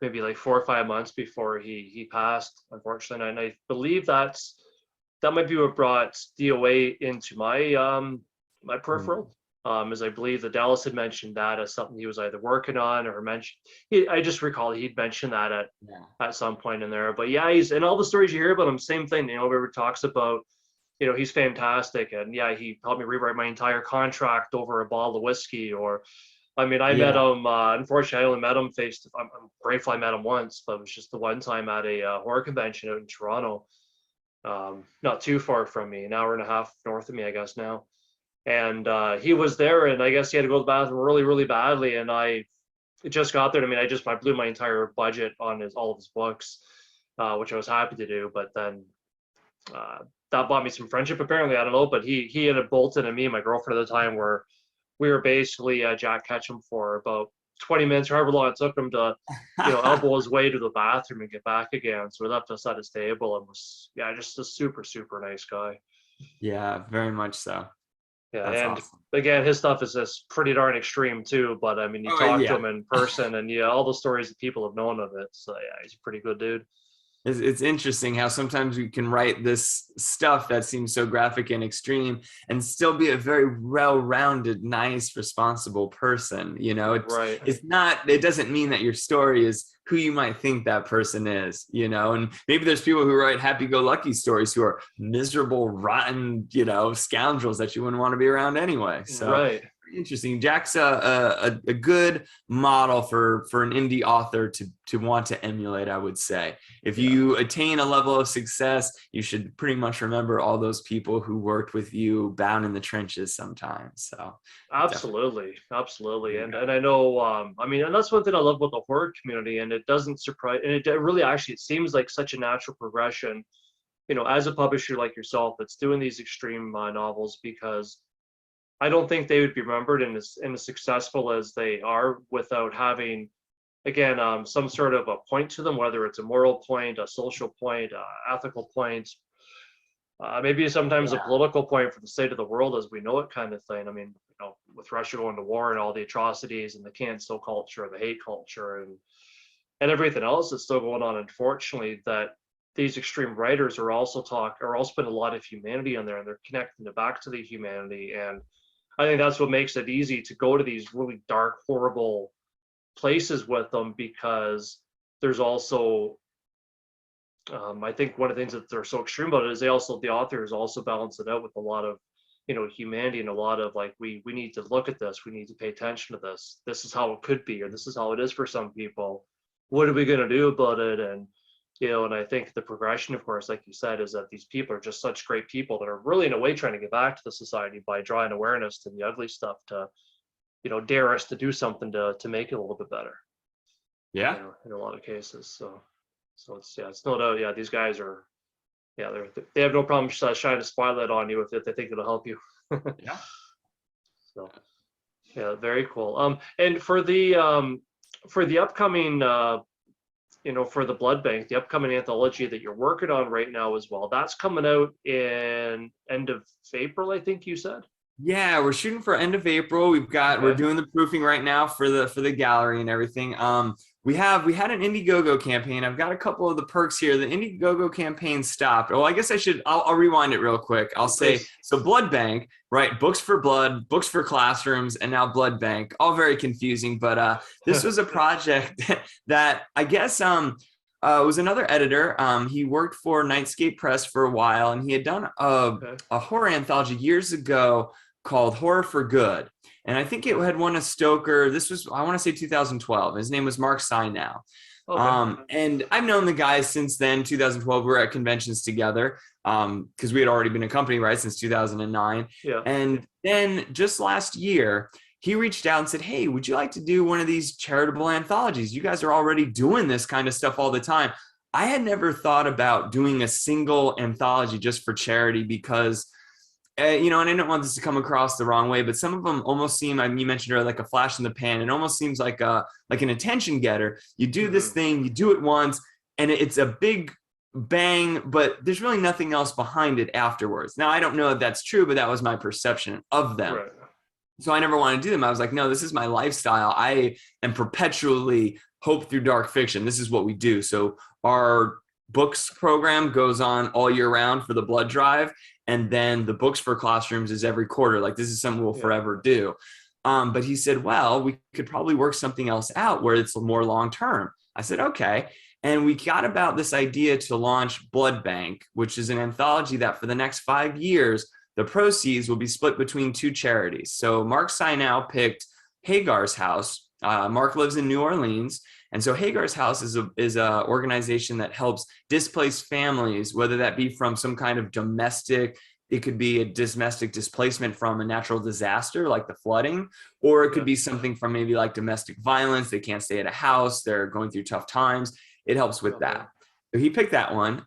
maybe like 4 or 5 months before he passed, unfortunately. And I believe that might be what brought DOA into my my peripheral. as I believe that Dallas had mentioned that as something he was either working on or mentioned. I just recall he'd mentioned that at some point in there. But yeah, he's, and all the stories you hear about him, same thing. You know, where he talks about, you know, he's fantastic, and yeah, he helped me rewrite my entire contract over a bottle of whiskey. Or, I mean, I met Yeah. him. Unfortunately, I only met him face to. I'm grateful I met him once, but it was just the one time at a horror convention out in Toronto, not too far from me, an hour and a half north of me, I guess now. And he was there, and I guess he had to go to the bathroom really, really badly. And I just got there. I mean, I blew my entire budget on all of his books, which I was happy to do. But then that bought me some friendship, apparently. I don't know, but he had Bolton and me, and my girlfriend at the time, where we were basically Jack Ketchum for about 20 minutes, however long it took him to, you know, elbow his way to the bathroom and get back again. So he left us at his table and was, yeah, just a super, super nice guy. Yeah, very much so. Yeah, That's and awesome. again, his stuff is just pretty darn extreme too. But I mean, you Oh talk to yeah. him in person, and yeah, all the stories that people have known of it. So yeah, he's a pretty good dude. It's interesting how sometimes we can write this stuff that seems so graphic and extreme and still be a very well-rounded, nice, responsible person. You know, Right. it's not, it doesn't mean that your story is who you might think that person is, you know, and maybe there's people who write happy-go-lucky stories who are miserable, rotten, you know, scoundrels that you wouldn't want to be around anyway. So Right. interesting. Jack's a good model for an indie author to want to emulate, I would say. If Yeah. you attain a level of success, you should pretty much remember all those people who worked with you down in the trenches sometimes. So Absolutely, absolutely, definitely. and I know, I mean, and that's one thing I love about the horror community, and it doesn't surprise, and it really actually it seems like such a natural progression, you know, as a publisher like yourself that's doing these extreme novels, because I don't think they would be remembered in as successful as they are without having, again, some sort of a point to them, whether it's a moral point, a social point, ethical point, maybe sometimes a Yeah. political point for the state of the world as we know it, kind of thing. I mean, you know, with Russia going to war and all the atrocities and the cancel culture, the hate culture, and everything else that's still going on, unfortunately, that these extreme writers are also putting a lot of humanity in there, and they're connecting it back to the humanity. And I think that's what makes it easy to go to these really dark, horrible places with them, because there's also, I think one of the things that they're so extreme about it is the authors also balance it out with a lot of, you know, humanity, and a lot of like, we need to look at this, we need to pay attention to this. This is how it could be, or this is how it is for some people. What are we going to do about it? And, you know, and I think the progression, of course, like you said, is that these people are just such great people that are really in a way trying to get back to the society by drawing awareness to the ugly stuff, to, you know, dare us to do something to make it a little bit better, you Yeah. know, in a lot of cases. So it's, yeah, it's no doubt, yeah, these guys are, yeah, they have no problem shining a spotlight on you if they think it'll help you. Yeah. So yeah, very cool. And for the upcoming you know, for the blood bank, the upcoming anthology that you're working on right now as well, that's coming out in end of April, I think you said. Yeah, we're shooting for end of April. We're Okay. doing the proofing right now for the gallery and everything. We had an Indiegogo campaign. I've got a couple of the perks here. The Indiegogo campaign stopped. Oh, I guess I'll rewind it real quick. I'll say, Please. so Blood Bank, right? Books for blood, books for classrooms, and now Blood Bank. All very confusing, but this was a project that I guess was another editor. He worked for Nightscape Press for a while, and he had done Okay. a horror anthology years ago called Horror for Good. And I think it had won a Stoker. This was, I want to say 2012. His name was Marc Ciccarone. Okay. And I've known the guys since then, 2012. We were at conventions together because we had already been a company, right, since 2009. Yeah. And then just last year, he reached out and said, hey, would you like to do one of these charitable anthologies? You guys are already doing this kind of stuff all the time. I had never thought about doing a single anthology just for charity because you know, and I don't want this to come across the wrong way, but some of them almost seem, I mean, you mentioned earlier, like a flash in the pan. It almost seems like an attention getter. You do this Hmm. thing, you do it once, and it's a big bang, but there's really nothing else behind it afterwards. Now, I don't know if that's true, but that was my perception of them. Right. So I never wanted to do them. I was like, no, this is my lifestyle. I am perpetually hope through dark fiction. This is what we do. So our books program goes on all year round for the blood drive. And then the books for classrooms is every quarter. Like this is something we'll forever do. But he said, well, we could probably work something else out where it's more long-term. I said, okay. And we got about this idea to launch Blood Bank, which is an anthology that for the next 5 years, the proceeds will be split between 2 charities. So Marc Ciccarone picked Hagar's House. Marc lives in New Orleans. And so Hagar's House is a organization that helps displaced families, whether that be from some kind of domestic, it could be a domestic displacement from a natural disaster like the flooding, or it could be something from maybe like domestic violence. They can't stay at a house. They're going through tough times. It helps with that. So he picked that one.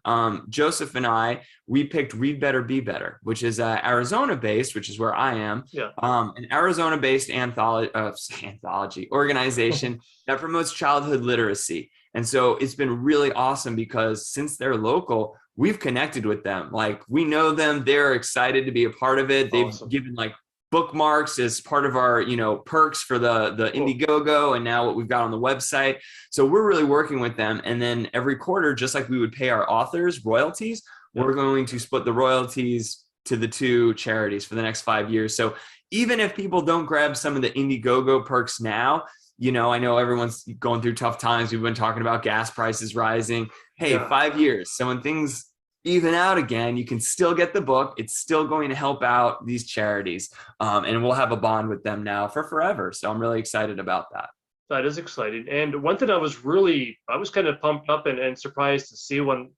Joseph and I, we picked Read Better, Be Better, which is Arizona-based, which is where I am. An Arizona-based anthology organization that promotes childhood literacy. And so it's been really awesome because since they're local, we've connected with them. Like we know them, they're excited to be a part of it. They've given like bookmarks as part of our, perks for the Indiegogo and now what we've got on the website. So we're really working with them. And then every quarter, just like we would pay our authors royalties, we're going to split the royalties to the 2 charities for the next 5 years. So even if people don't grab some of the Indiegogo perks now, I know everyone's going through tough times. We've been talking about gas prices rising. Hey, 5 years. So when things even out again, you can still get the book. It's still going to help out these charities. And we'll have a bond with them now for forever. So I'm really excited about that. That is exciting. And one thing I was kind of pumped up and surprised to see when,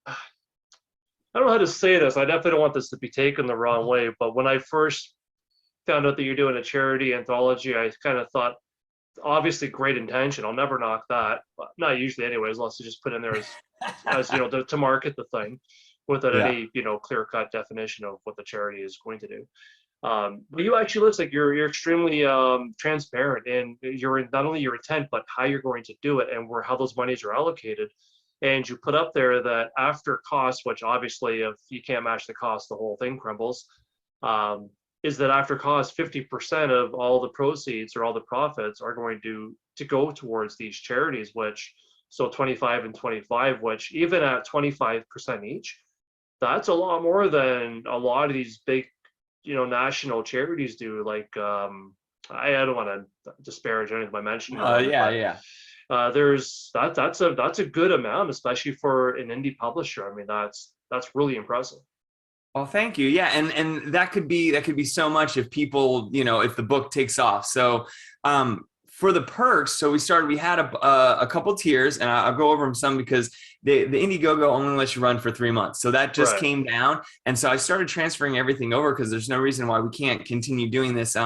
I don't know how to say this. I definitely don't want this to be taken the wrong way. But when I first found out that you're doing a charity anthology, I kind of thought, obviously great intention. I'll never knock that. But not usually anyways, unless you just put in there as to market the thing without any, clear-cut definition of what the charity is going to do. But you actually looks like you're extremely transparent in not only your intent, but how you're going to do it and how those monies are allocated. And you put up there that after cost, which obviously if you can't match the cost, the whole thing crumbles. Is that after cost, 50% of all the proceeds or all the profits are going to go towards these charities, so 25 and 25, which even at 25% each, that's a lot more than a lot of these big, national charities do. Like, I don't want to disparage anything by mentioning. That's a good amount, especially for an indie publisher. I mean, that's really impressive. Well, thank you. Yeah, and that could be so much if people, if the book takes off. So for the perks, so we had a couple tiers, and I'll go over them some because the Indiegogo only lets you run for 3 months. So that just came down. And so I started transferring everything over because there's no reason why we can't continue doing this.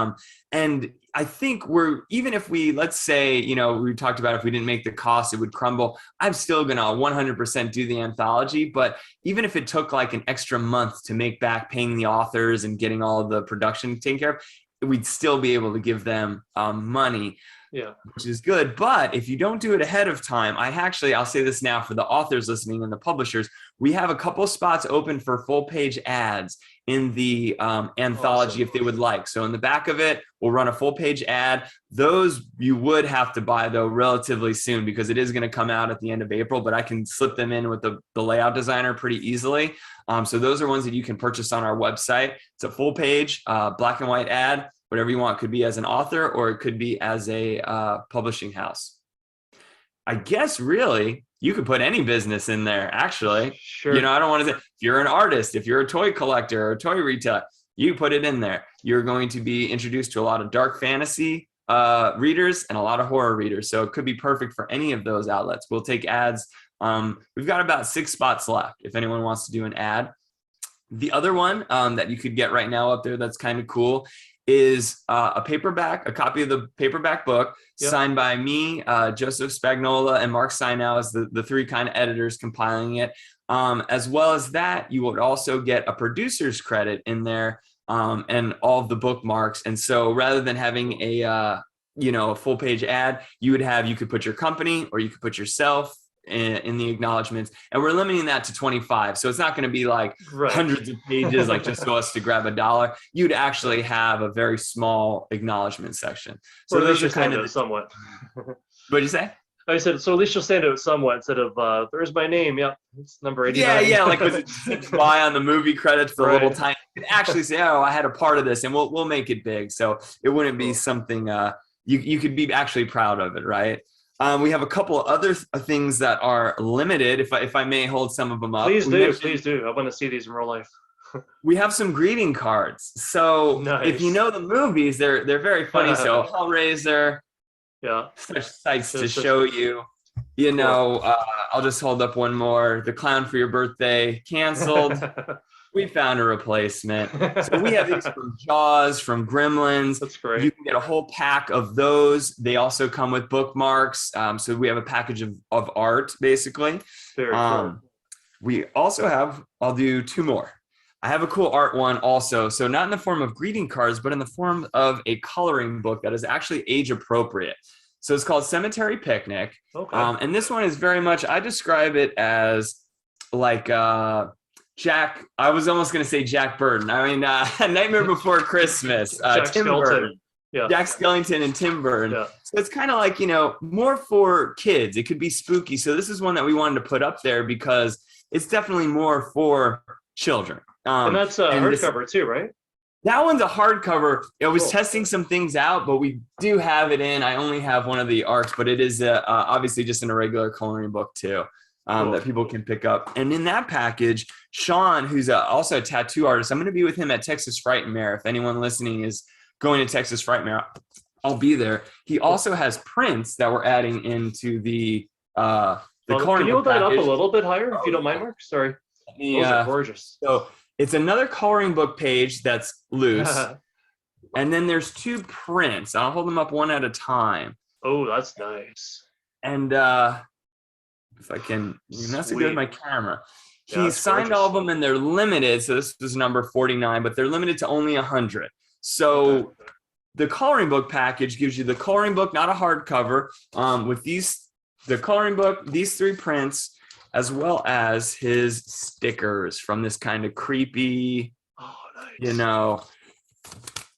And I think even if let's say, we talked about if we didn't make the cost, it would crumble. I'm still going to 100% do the anthology. But even if it took like an extra month to make back paying the authors and getting all of the production taken care of, we'd still be able to give them money. Which is good. But if you don't do it ahead of time, I'll say this now for the authors listening and the publishers, we have a couple spots open for full page ads in the anthology if they would like. So in the back of it, we'll run a full page ad. Those you would have to buy though relatively soon because it is going to come out at the end of April, but I can slip them in with the layout designer pretty easily. So those are ones that you can purchase on our website. It's a full page black and white ad. Whatever you want. It could be as an author or it could be as a publishing house. I guess really you could put any business in there, actually. Sure. I don't want to say if you're an artist, if you're a toy collector or a toy retailer, you put it in there. You're going to be introduced to a lot of dark fantasy readers and a lot of horror readers. So it could be perfect for any of those outlets. We'll take ads. We've got about 6 spots left if anyone wants to do an ad. The other one that you could get right now up there that's kind of cool is a copy of the paperback book signed by me, Joseph Spagnola, and Marc Ciccarone as the 3 kind of editors compiling it. As well as that, you would also get a producer's credit in there and all of the bookmarks. And so rather than having a full page ad, you could put your company or you could put yourself in the acknowledgments, and we're limiting that to 25. So it's not going to be like hundreds of pages, like just so us to grab $1. You'd actually have a very small acknowledgement section. So those are kind of somewhat. What'd you say? I said, so at least you'll stand out somewhat instead of there's my name. Yep, it's number 89. Yeah, like was it zips by on the movie credits, the little tiny. You can actually say, "Oh, I had a part of this," and we'll make it big, so it wouldn't be something you could be actually proud of it, right? We have a couple of other things that are limited. If I may hold some of them up, please do. I want to see these in real life. We have some greeting cards. So if you know the movies, they're very funny. So Hellraiser, such sights to show you. You know, I'll just hold up one more. The Clown for Your Birthday, canceled. We found a replacement. So we have these from Jaws, from Gremlins. That's great. You can get a whole pack of those. They also come with bookmarks. So we have a package of art, basically. Very cool. We also have, I'll do two more. I have a cool art one also. So not in the form of greeting cards, but in the form of a coloring book that is actually age appropriate. So it's called Cemetery Picnic. Okay. And this one is very much, I describe it as like Jack, I was almost going to say Jack Burton. I mean, Nightmare Before Christmas, Tim Burton. Yeah. Jack Skellington and Tim Burton. Yeah. So it's kind of like, more for kids. It could be spooky. So this is one that we wanted to put up there because it's definitely more for children. And that's a hardcover too, right? That one's a hardcover. I was testing some things out, but we do have it in. I only have one of the arcs, but it is obviously just in a regular coloring book too, that people can pick up. And in that package, Sean, who's also a tattoo artist, I'm going to be with him at Texas Frightmare. If anyone listening is going to Texas Frightmare, I'll be there. He also has prints that we're adding into the coloring book. Can you hold that up a little bit higher, if you don't mind, Mark? Sorry. Those are gorgeous. So it's another coloring book page that's loose. And then there's two prints. I'll hold them up one at a time. Oh, that's nice. And if I can, that's good with my camera. He signed all of them and they're limited. So this was number 49, but they're limited to only 100. So the coloring book package gives you the coloring book, not a hardcover, with the coloring book, these three prints, as well as his stickers from this kind of creepy,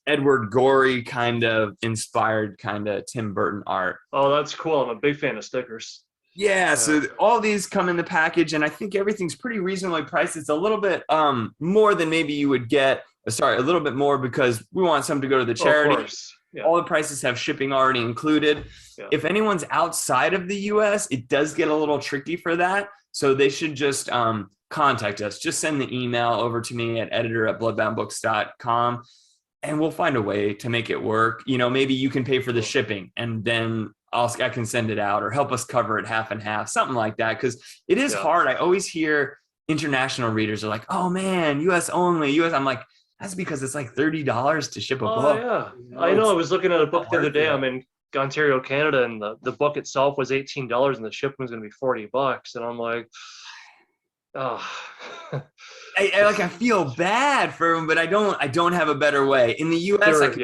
Edward Gorey kind of inspired kind of Tim Burton art. Oh, that's cool. I'm a big fan of stickers. Yeah, so all these come in the package, and I think everything's pretty reasonably priced. It's a little bit more than maybe you would get. Sorry, a little bit more because we want some to go to the charity. Of course. Yeah. All the prices have shipping already included. Yeah. If anyone's outside of the US, it does get a little tricky for that. So they should just contact us. Just send the email over to me at editor@bloodboundbooks.com, and we'll find a way to make it work. Maybe you can pay for the shipping, and then I can send it out, or help us cover it half and half, something like that. Because it is hard. I always hear international readers are like, "Oh man, US only, US." I'm like, that's because it's like $30 to ship a book. Yeah, I know. I was looking at a book the other day. I'm in Ontario, Canada, and the book itself was $18, and the shipping was going to be $40. And I'm like, oh. I feel bad for them, but I don't have a better way. In the US, I can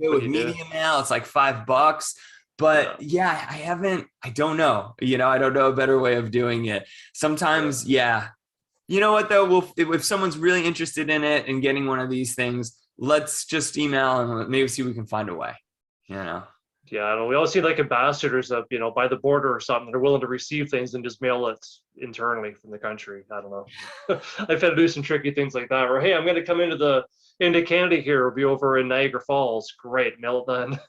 do with media mail. It's like $5. But I don't know. I don't know a better way of doing it. Sometimes, You know what though? If someone's really interested in it and getting one of these things, let's just email and maybe see if we can find a way. Yeah, I know. We all see like ambassadors of, by the border or something. They're willing to receive things and just mail it internally from the country. I don't know. I've had to do some tricky things like that. Or hey, I'm going to come into Canada here. We'll be over in Niagara Falls. Great, mail it then.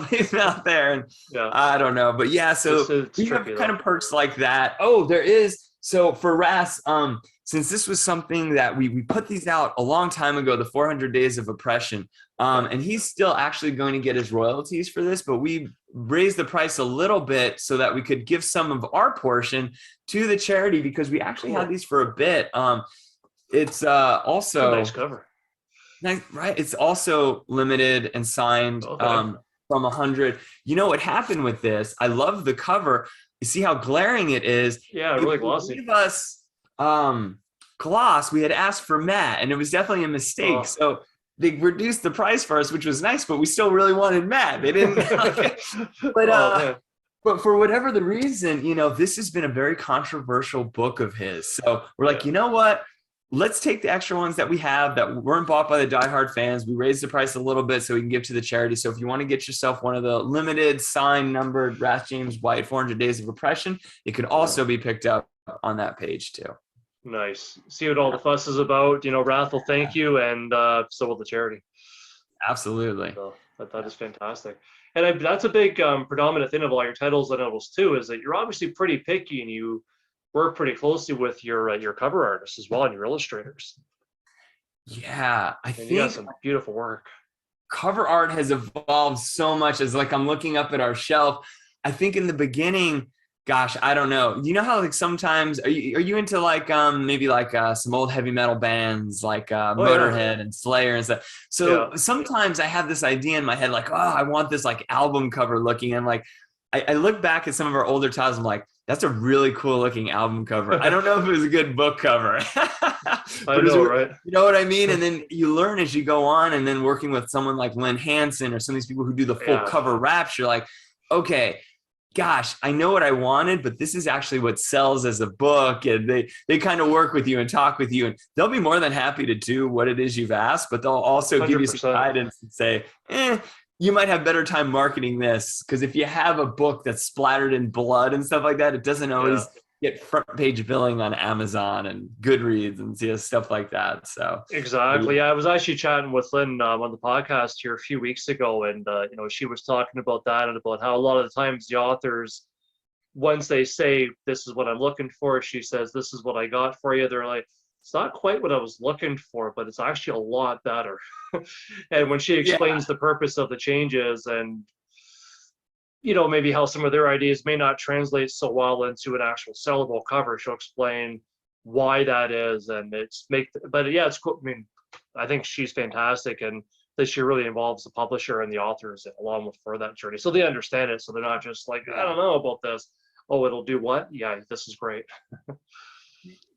Please mail it there. And I don't know, but so we have kind of perks like that. Oh, there is. So for Ras, since this was something that we put these out a long time ago, the 400 Days of Oppression, and he's still actually going to get his royalties for this, but we raised the price a little bit so that we could give some of our portion to the charity, because we actually had these for a bit. It's also a nice cover. Nice, right? It's also limited and signed from 100. What happened with this? I love the cover. You see how glaring it is. Yeah, really glossy. Give us gloss. We had asked for matte, and it was definitely a mistake. So they reduced the price for us, which was nice, but we still really wanted matte. They didn't. But for whatever the reason, this has been a very controversial book of his. So we're like, you know what? let's take the extra ones that we have that weren't bought by the diehard fans. We raised the price a little bit so we can give to the charity. So if you want to get yourself one of the limited signed numbered Wrath James White 400 Days of Oppression, it could also be picked up on that page too. Nice. See what all the fuss is about. Wrath will thank you, and so will the charity. Absolutely. So that is fantastic. And that's a big predominant thing of all your titles and novels too, is that you're obviously pretty picky and you work pretty closely with your cover artists as well and your illustrators. Yeah, I think you got some beautiful work. Cover art has evolved so much. As like I'm looking up at our shelf, I think in the beginning, gosh, I don't know. You know how like sometimes are you into like maybe like some old heavy metal bands like Motorhead and Slayer and stuff. So sometimes I have this idea in my head like, oh, I want this like album cover looking, and like I look back at some of our older titles, I'm like, that's a really cool looking album cover. I don't know if it was a good book cover. I know, right? You know what I mean? And then you learn as you go on, and then working with someone like Lynn Hansen or some of these people who do the full cover wraps, you're like, okay, gosh, I know what I wanted, but this is actually what sells as a book. And they kind of work with you and talk with you, and they'll be more than happy to do what it is you've asked, but they'll also 100%. Give you some guidance and say, you might have better time marketing this, because if you have a book that's splattered in blood and stuff like that, it doesn't always get front page billing on Amazon and Goodreads and stuff like that. So exactly. I was actually chatting with Lynn on the podcast here a few weeks ago, and she was talking about that and about how a lot of the times the authors, once they say this is what I'm looking for, she says this is what I got for you, they're like, it's not quite what I was looking for, but it's actually a lot better. And when she explains the purpose of the changes and maybe how some of their ideas may not translate so well into an actual sellable cover, she'll explain why that is, and it's it's cool. I mean, I think she's fantastic, and that she really involves the publisher and the authors along with for that journey, so they understand it, so they're not just like, I don't know about this. Oh, it'll do what? Yeah, this is great.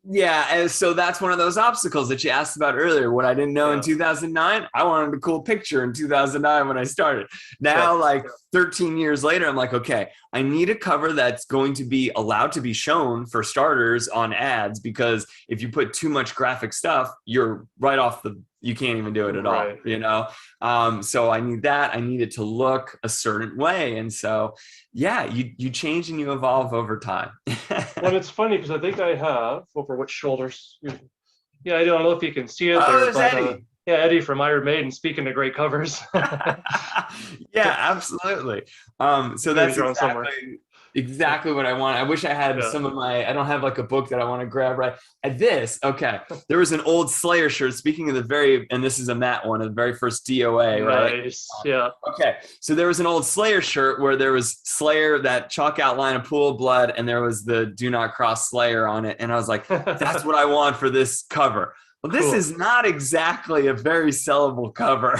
Yeah, and so that's one of those obstacles that you asked about earlier. What I didn't know in 2009, I wanted a cool picture in 2009 when I started. Now, 13 years later, I'm like, okay, I need a cover that's going to be allowed to be shown for starters on ads, because if you put too much graphic stuff, you're right off you can't even do it at all, So I need that. I need it to look a certain way. And so, you change and you evolve over time. Well, it's funny because I think I have over which shoulders. Yeah, I don't know if you can see it there. But, Eddie. Eddie from Iron Maiden, speaking of great covers. Yeah, absolutely. So that's exactly what I want. I wish I had some of I don't have like a book that I want to grab right at this. Okay. There was an old Slayer shirt. Speaking of and this is a matte one, of the very first DOA, right? Nice. Yeah. Okay. So there was an old Slayer shirt where there was Slayer, that chalk outline, a pool of blood, and there was the Do Not Cross Slayer on it. And I was like, that's what I want for this cover. Well, this is not exactly a very sellable cover,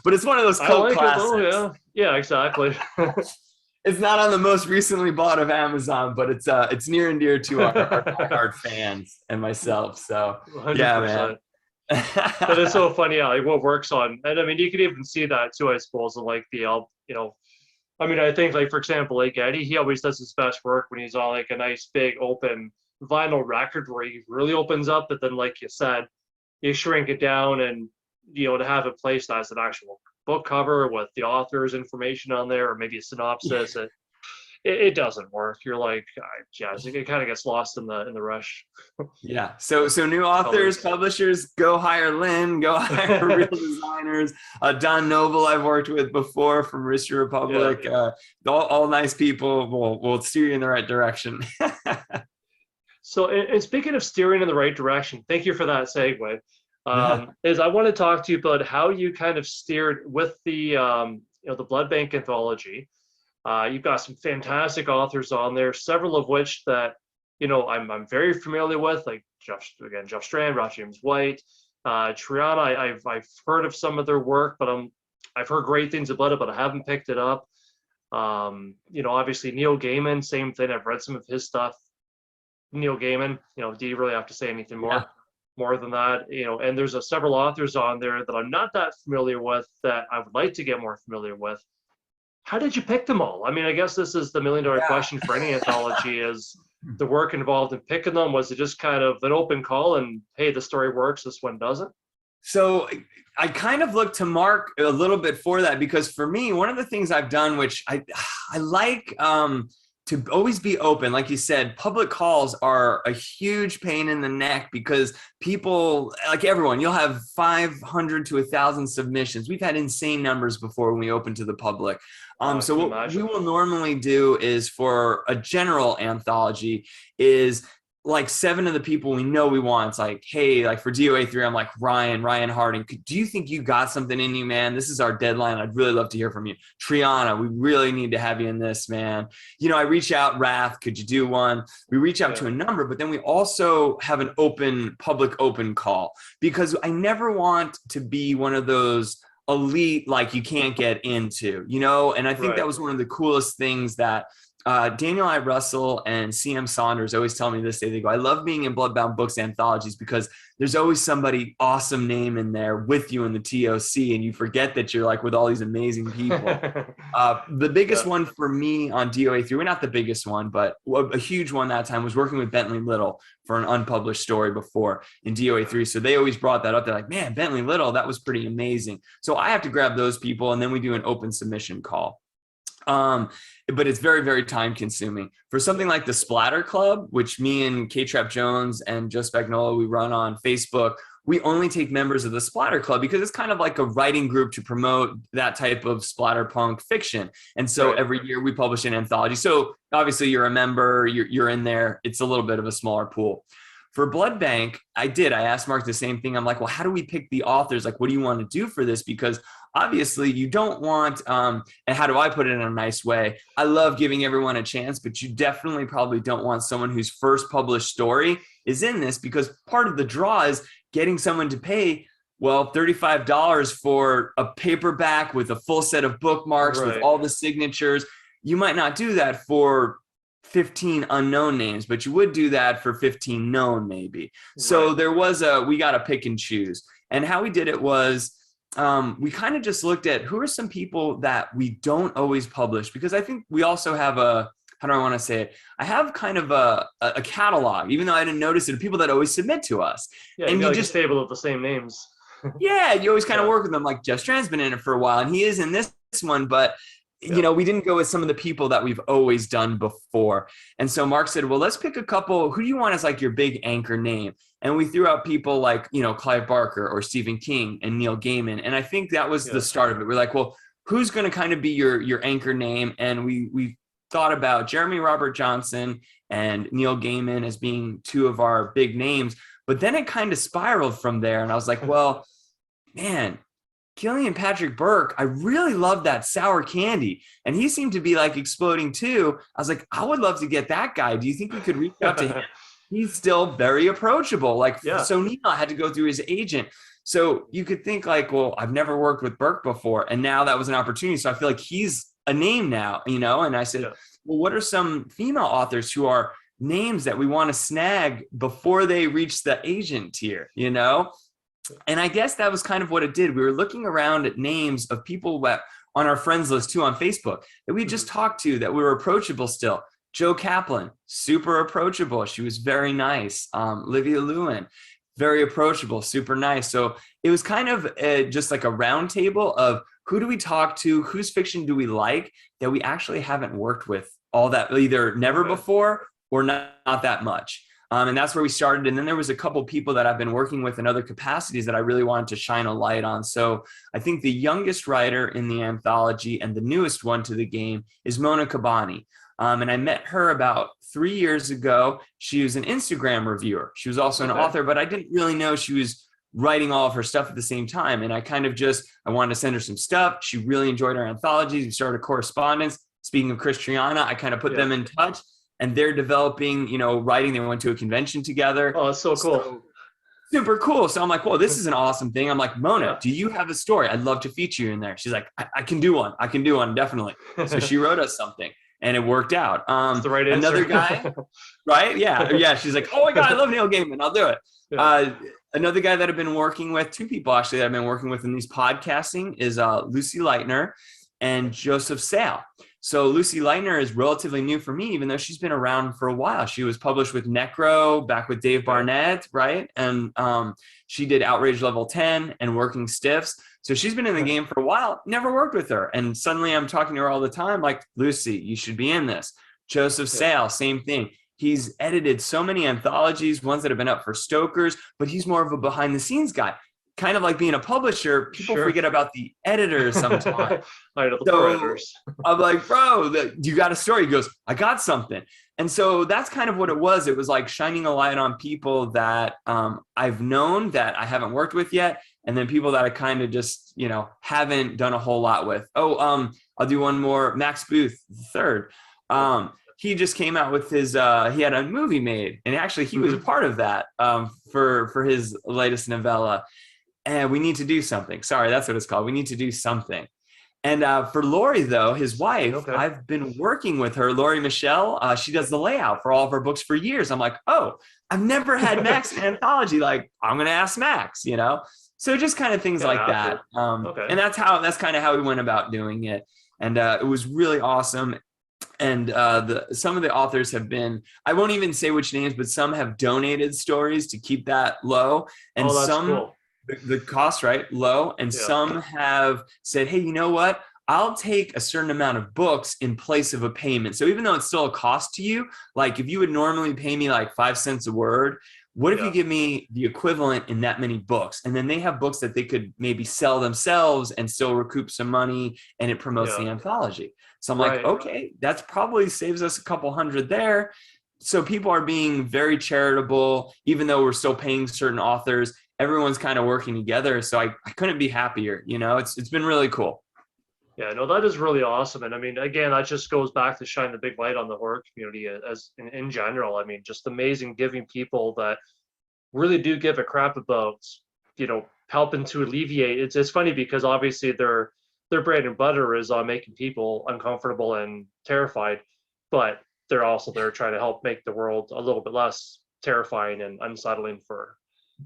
but it's one of those cult classics. Yeah, exactly. It's not on the most recently bought of Amazon, but it's near and dear to our fans and myself. So 100%. Yeah, man. But it's so funny how what works on, and I mean, you could even see that too, I suppose, in like I mean, I think like, for example, like Eddie, he always does his best work when he's on like a nice big open vinyl record where he really opens up, but then like you said, you shrink it down, and to have it placed as an actual book cover with the author's information on there, or maybe a synopsis, it doesn't work. You're like, it kind of gets lost in the rush. Yeah. So new authors, publishers, go hire Lynn, go hire real designers. Don Noble I've worked with before from Mystery Republic. All nice people. We'll steer you in the right direction. So, and speaking of steering in the right direction, thank you for that segue. Is I want to talk to you about how you kind of steered with the the Blood Bank anthology. You've got some fantastic authors on there, several of which that I'm very familiar with, like Jeff Strand, Wrath James White, Triana. I've heard of some of their work, but I've heard great things about it, but I haven't picked it up. Obviously Neil Gaiman, same thing. I've read some of his stuff. Neil Gaiman, do you really have to say anything more than that? And there's several authors on there that I'm not that familiar with that I would like to get more familiar with. How did you pick them all? I mean, I guess this is the $1 million question for any anthology is, the work involved in picking them? Was it just kind of an open call and, hey, the story works, this one doesn't? So I kind of look to Marc a little bit for that, because for me, one of the things I've done, which I like, to always be open. Like you said, public calls are a huge pain in the neck because people, like everyone, you'll have 500 to 1,000 submissions. We've had insane numbers before when we open to the public. So what we will normally do is, for a general anthology, is like 7 of the people we know we want. It's like, hey, like for DOA 3, I'm like, Ryan Harding, do you think you got something in you, man? This is our deadline. I'd really love to hear from you. Triana, we really need to have you in this, man. You know, I reach out, Wrath, could you do one? We reach out to a number, but then we also have an public open call, because I never want to be one of those elite, like you can't get into, you know? And I think that was one of the coolest things that Daniel I. Russell and CM Saunders always tell me this day. They go, I love being in Bloodbound Books anthologies because there's always somebody awesome name in there with you in the TOC, and you forget that you're like with all these amazing people. The biggest one for me on DOA 3, well, not the biggest one, but a huge one that time, was working with Bentley Little for an unpublished story before in DOA 3. So they always brought that up. They're like, man, Bentley Little, that was pretty amazing. So I have to grab those people, and then we do an open submission call. But it's very, very time consuming. For something like the Splatter Club, which me and K-Trap Jones and Joe Spagnola, we run on Facebook, we only take members of the Splatter Club because it's kind of like a writing group to promote that type of splatterpunk fiction. And so every year we publish an anthology. So obviously you're a member, you're in there. It's a little bit of a smaller pool. For Blood Bank, I asked Marc the same thing. I'm like, well, how do we pick the authors? Like, what do you want to do for this? Because obviously you don't want, and how do I put it in a nice way? I love giving everyone a chance, but you definitely probably don't want someone whose first published story is in this, because part of the draw is getting someone to pay, well, $35 for a paperback with a full set of bookmarks with all the signatures. You might not do that for 15 unknown names, but you would do that for 15 known maybe. So there was we got to pick and choose. And how we did it was, we kind of just looked at who are some people that we don't always publish, because I think we also have how do I want to say it? I have kind of a catalog, even though I didn't notice it, of people that always submit to us. Yeah, and you just stable of the same names. Yeah, you always kind of work with them. Like Jeff Strand's been in it for a while, and he is in this one, but you know, we didn't go with some of the people that we've always done before. And so Marc said, well, let's pick a couple. Who do you want as like your big anchor name? And we threw out people like, you know, Clive Barker or Stephen King and Neil Gaiman. And I think that was the start of it. We're like, well, who's going to kind of be your anchor name? And we thought about Jeremy Robert Johnson and Neil Gaiman as being 2 of our big names. But then it kind of spiraled from there. And I was like, well, man, Killian Patrick Burke, I really love that Sour Candy. And he seemed to be like exploding too. I was like, I would love to get that guy. Do you think we could reach out to him? He's still very approachable. So Neil had to go through his agent. So you could think like, well, I've never worked with Burke before. And now that was an opportunity. So I feel like he's a name now, you know? And I said, well, what are some female authors who are names that we want to snag before they reach the agent tier, you know? And I guess that was kind of what it did. We were looking around at names of people that on our friends list too on Facebook that we just talked to, that we were approachable still. Joe Kaplan, super approachable. She was very nice. Livia Lewin, very approachable, super nice. So it was kind of just like a round table of who do we talk to, whose fiction do we like that we actually haven't worked with all that, either never before or not that much. And that's where we started. And then there was a couple people that I've been working with in other capacities that I really wanted to shine a light on. So I think the youngest writer in the anthology and the newest one to the game is Mona Kabani. And I met her about 3 years ago. She was an Instagram reviewer. She was also an author, but I didn't really know she was writing all of her stuff at the same time. And I kind of I wanted to send her some stuff. She really enjoyed our anthologies. We started a correspondence. Speaking of Chris Triana, I kind of put them in touch. And they're developing, you know, writing. They went to a convention together. Oh, that's so cool. So, super cool. So I'm like, well, this is an awesome thing. I'm like, Mona, do you have a story? I'd love to feature you in there. She's like, I can do one. I can do one, definitely. So she wrote us something and it worked out. That's the right answer. Another guy, right? Yeah. She's like, oh my God, I love Neil Gaiman. I'll do it. Another guy that I've been working with, 2 people actually that I've been working with in these podcasting is Lucy Lightner and Joseph Sale. So Lucy Lightner is relatively new for me, even though she's been around for a while. She was published with Necro back with Dave Barnett, right? And she did Outrage Level 10 and Working Stiffs. So she's been in the game for a while, never worked with her. And suddenly I'm talking to her all the time, like, Lucy, you should be in this. Joseph Sale, same thing. He's edited so many anthologies, ones that have been up for Stokers, but he's more of a behind the scenes guy. Kind of like being a publisher, people forget about the editors sometimes. I know the editors. I'm like, bro, you got a story? He goes, I got something. And so that's kind of what it was. It was like shining a light on people that I've known that I haven't worked with yet. And then people that I kind of just, you know, haven't done a whole lot with. I'll do one more. Max Booth, the third. He just came out with his, he had a movie made. And actually he was a part of that for his latest novella. And we need to do something. Sorry, that's what it's called. We need to do something. And for Lori, though, his wife, I've been working with her, Lori Michelle. She does the layout for all of her books for years. I'm like, oh, I've never had Max in Anthology. Like, I'm going to ask Max, you know? So just kind of things like that. And that's kind of how we went about doing it. And it was really awesome. And some of the authors have been, I won't even say which names, but some have donated stories to keep that low. And some, the cost, right, low. And some have said, hey, you know what? I'll take a certain amount of books in place of a payment. So even though it's still a cost to you, like if you would normally pay me like 5 cents a word, what if you give me the equivalent in that many books? And then they have books that they could maybe sell themselves and still recoup some money, and it promotes the anthology. So I'm like, okay, that's probably saves us a couple hundred there. So people are being very charitable, even though we're still paying certain authors. Everyone's kind of working together. So I couldn't be happier. You know, it's been really cool. Yeah, no, that is really awesome. And I mean, again, that just goes back to shine the big light on the horror community as in general. I mean, just amazing giving people that really do give a crap about, you know, helping to alleviate. It's funny because obviously their bread and butter is on making people uncomfortable and terrified, but they're also there trying to help make the world a little bit less terrifying and unsettling for.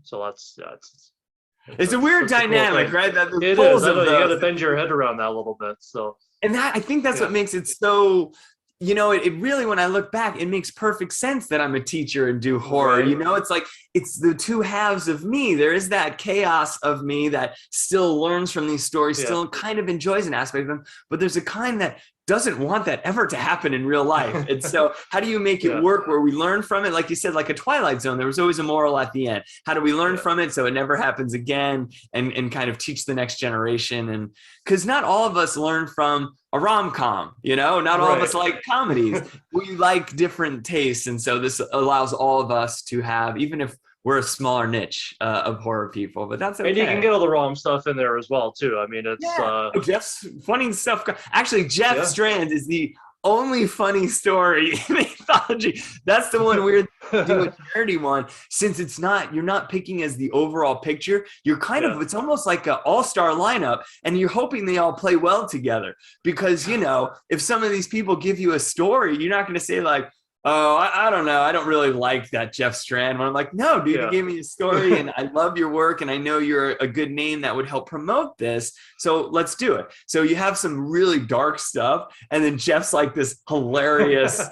So it's a weird dynamic, right? That it is. You got to bend your head around that a little bit. So, and I think that's what makes it so, you know, it really, when I look back, it makes perfect sense that I'm a teacher and do horror. You know, it's like, it's the two halves of me. There is that chaos of me that still learns from these stories, still kind of enjoys an aspect of them, but there's a kind that doesn't want that ever to happen in real life. And so how do you make it work where we learn from it? Like you said, like a Twilight Zone, there was always a moral at the end. How do we learn from it so it never happens again, and kind of teach the next generation? And because not all of us learn from a rom-com, you know, not all of us like comedies. We like different tastes. And so this allows all of us to have, even if we're a smaller niche of horror people, but that's okay. And you can get all the wrong stuff in there as well, too. I mean, it's Jeff's funny stuff. Actually, Jeff Strand is the only funny story in the anthology. That's the one we're doing a charity one, since it's not, you're not picking as the overall picture. You're kind of, it's almost like an all-star lineup, and you're hoping they all play well together. Because, you know, if some of these people give you a story, you're not going to say like, oh, I don't know, I don't really like that Jeff Strand one. I'm like, no, dude, you gave me a story and I love your work and I know you're a good name that would help promote this. So let's do it. So you have some really dark stuff, and then Jeff's like this hilarious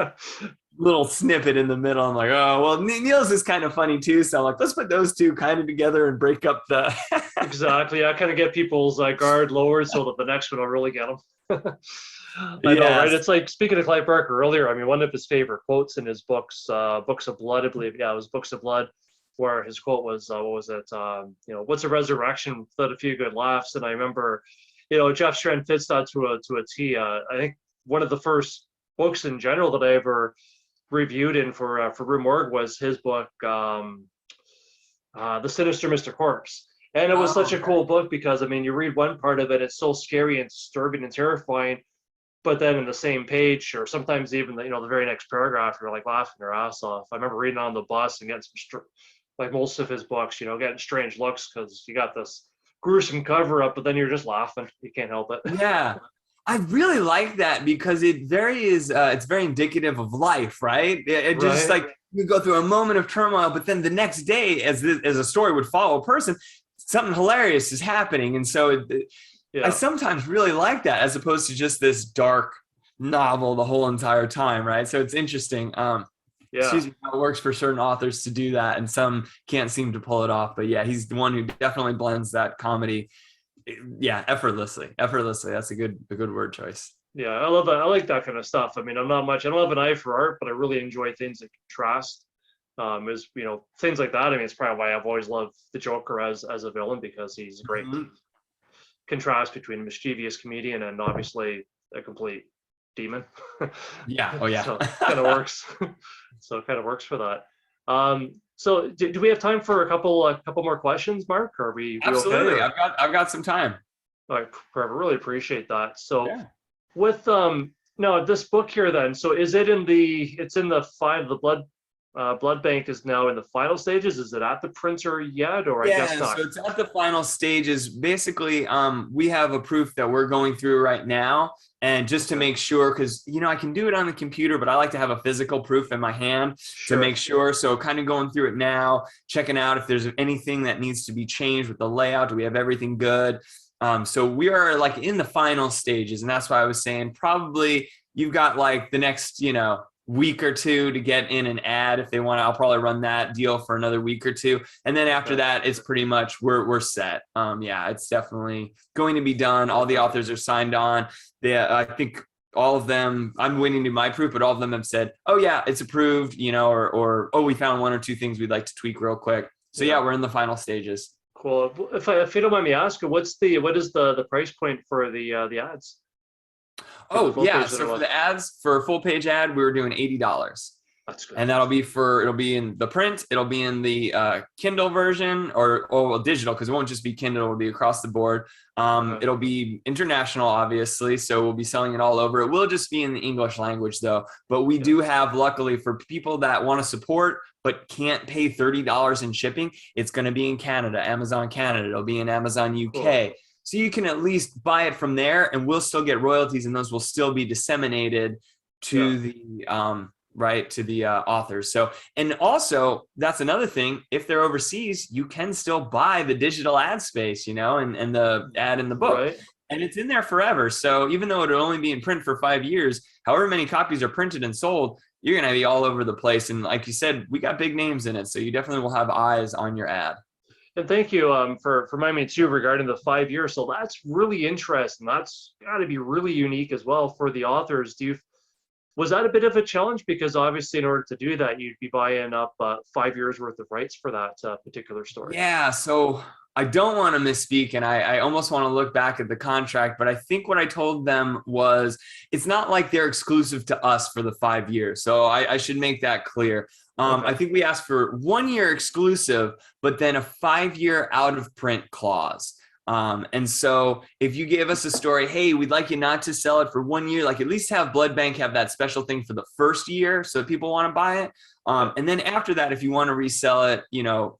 little snippet in the middle. I'm like, oh, well, Neil's is kind of funny too. So I'm like, let's put those two kind of together and break up the... Exactly. I kind of get people's guard lowered so that the next one will really get them. I know, right? It's like, speaking of Clive Barker earlier, I mean, one of his favorite quotes in his books, Books of Blood, I believe. Yeah, it was Books of Blood, where his quote was, what was it? You know, what's a resurrection without a few good laughs? And I remember, you know, Jeff Strand fits that to a T. I think one of the first books in general that I ever reviewed in for Rue Morgue was his book, The Sinister Mr. Corpse. And it was such a cool book because, I mean, you read one part of it, it's so scary and disturbing and terrifying. But then in the same page, or sometimes even the, you know, the very next paragraph, you're like laughing your ass off. I remember reading on the bus and getting some, like most of his books, you know, getting strange looks because you got this gruesome cover up, but then you're just laughing. You can't help it. Yeah, I really like that because it's very indicative of life, right? It just like you go through a moment of turmoil, but then the next day, as a story would follow a person, something hilarious is happening, and so. I sometimes really like that, as opposed to just this dark novel the whole entire time, right? So it's interesting. Yeah. Excuse me, how it works for certain authors to do that, and some can't seem to pull it off. But yeah, he's the one who definitely blends that comedy, yeah, effortlessly. Effortlessly, that's a good word choice. Yeah, I love that. I like that kind of stuff. I mean, I don't have an eye for art, but I really enjoy things that contrast. Is things like that. I mean, it's probably why I've always loved the Joker as a villain, because he's a great Mhm. contrast between a mischievous comedian and obviously a complete demon. Yeah. Oh yeah. So kind of works. So it kind of works for that. So do we have time for a couple more questions, Mark? Are we okay? Absolutely. Or I've got some time. all right, perfect. Really appreciate that. So Yeah. with no, this book here then, so is it in the it's in the blood bank is now in the final stages? Is it at the printer yet, or I guess Yeah, not? so it's at the final stages. Basically, we have a proof that we're going through right now. And just to Okay. make sure, because I can do it on the computer, but I like to have a physical proof in my hand to Sure. make sure. So kind of going through it now, checking out if there's anything that needs to be changed with the layout. Do we have everything good? So we are like in the final stages. And that's why I was saying probably you've got like the next, week or two to get in an ad if they want to. I'll probably run that deal for another week or two, and then after Okay. that it's pretty much we're set. Yeah, it's definitely going to be done. All the Perfect. authors are signed on. I think all of them, I'm waiting to my proof, but all of them have said, oh yeah, it's approved, or oh, we found one or two things we'd like to tweak real quick. So yeah, Yeah. we're in the final stages. Cool. If you don't mind me asking, what is the price point for the ads for the Oh full yeah, page that so are for left? the ads, for a full page ad, we were doing $80. That's good. And it'll be in the print, it'll be in the Kindle version, or well, digital, because it won't just be Kindle, it'll be across the board. Okay. It'll be international, obviously, so we'll be selling it all over. It will just be in the English language though, but we Yeah. do have, luckily, for people that want to support but can't pay $30 in shipping, it's going to be in Canada, Amazon Canada, it'll be in Amazon Cool. UK. So you can at least buy it from there, and we'll still get royalties, and those will still be disseminated Yeah. to the right, to the authors. So, and also that's another thing, if they're overseas, you can still buy the digital ad space, and the ad in the book, Right. and it's in there forever. So even though it'll only be in print for 5 years, however many copies are printed and sold, you're going to be all over the place. And like you said, we got big names in it, so you definitely will have eyes on your ad. And thank you for reminding me too regarding the 5 years. So that's really interesting. That's got to be really unique as well for the authors. Was that a bit of a challenge? Because obviously, in order to do that, you'd be buying up 5 years worth of rights for that particular story. Yeah, so I don't want to misspeak, and I almost want to look back at the contract, but I think what I told them was it's not like they're exclusive to us for the 5 years. So I should make that clear. Okay. I think we asked for 1 year exclusive, but then a 5 year out of print clause. And so if you give us a story, hey, we'd like you not to sell it for 1 year, like at least have Blood Bank have that special thing for the first year so that people want to buy it. And then after that, if you want to resell it,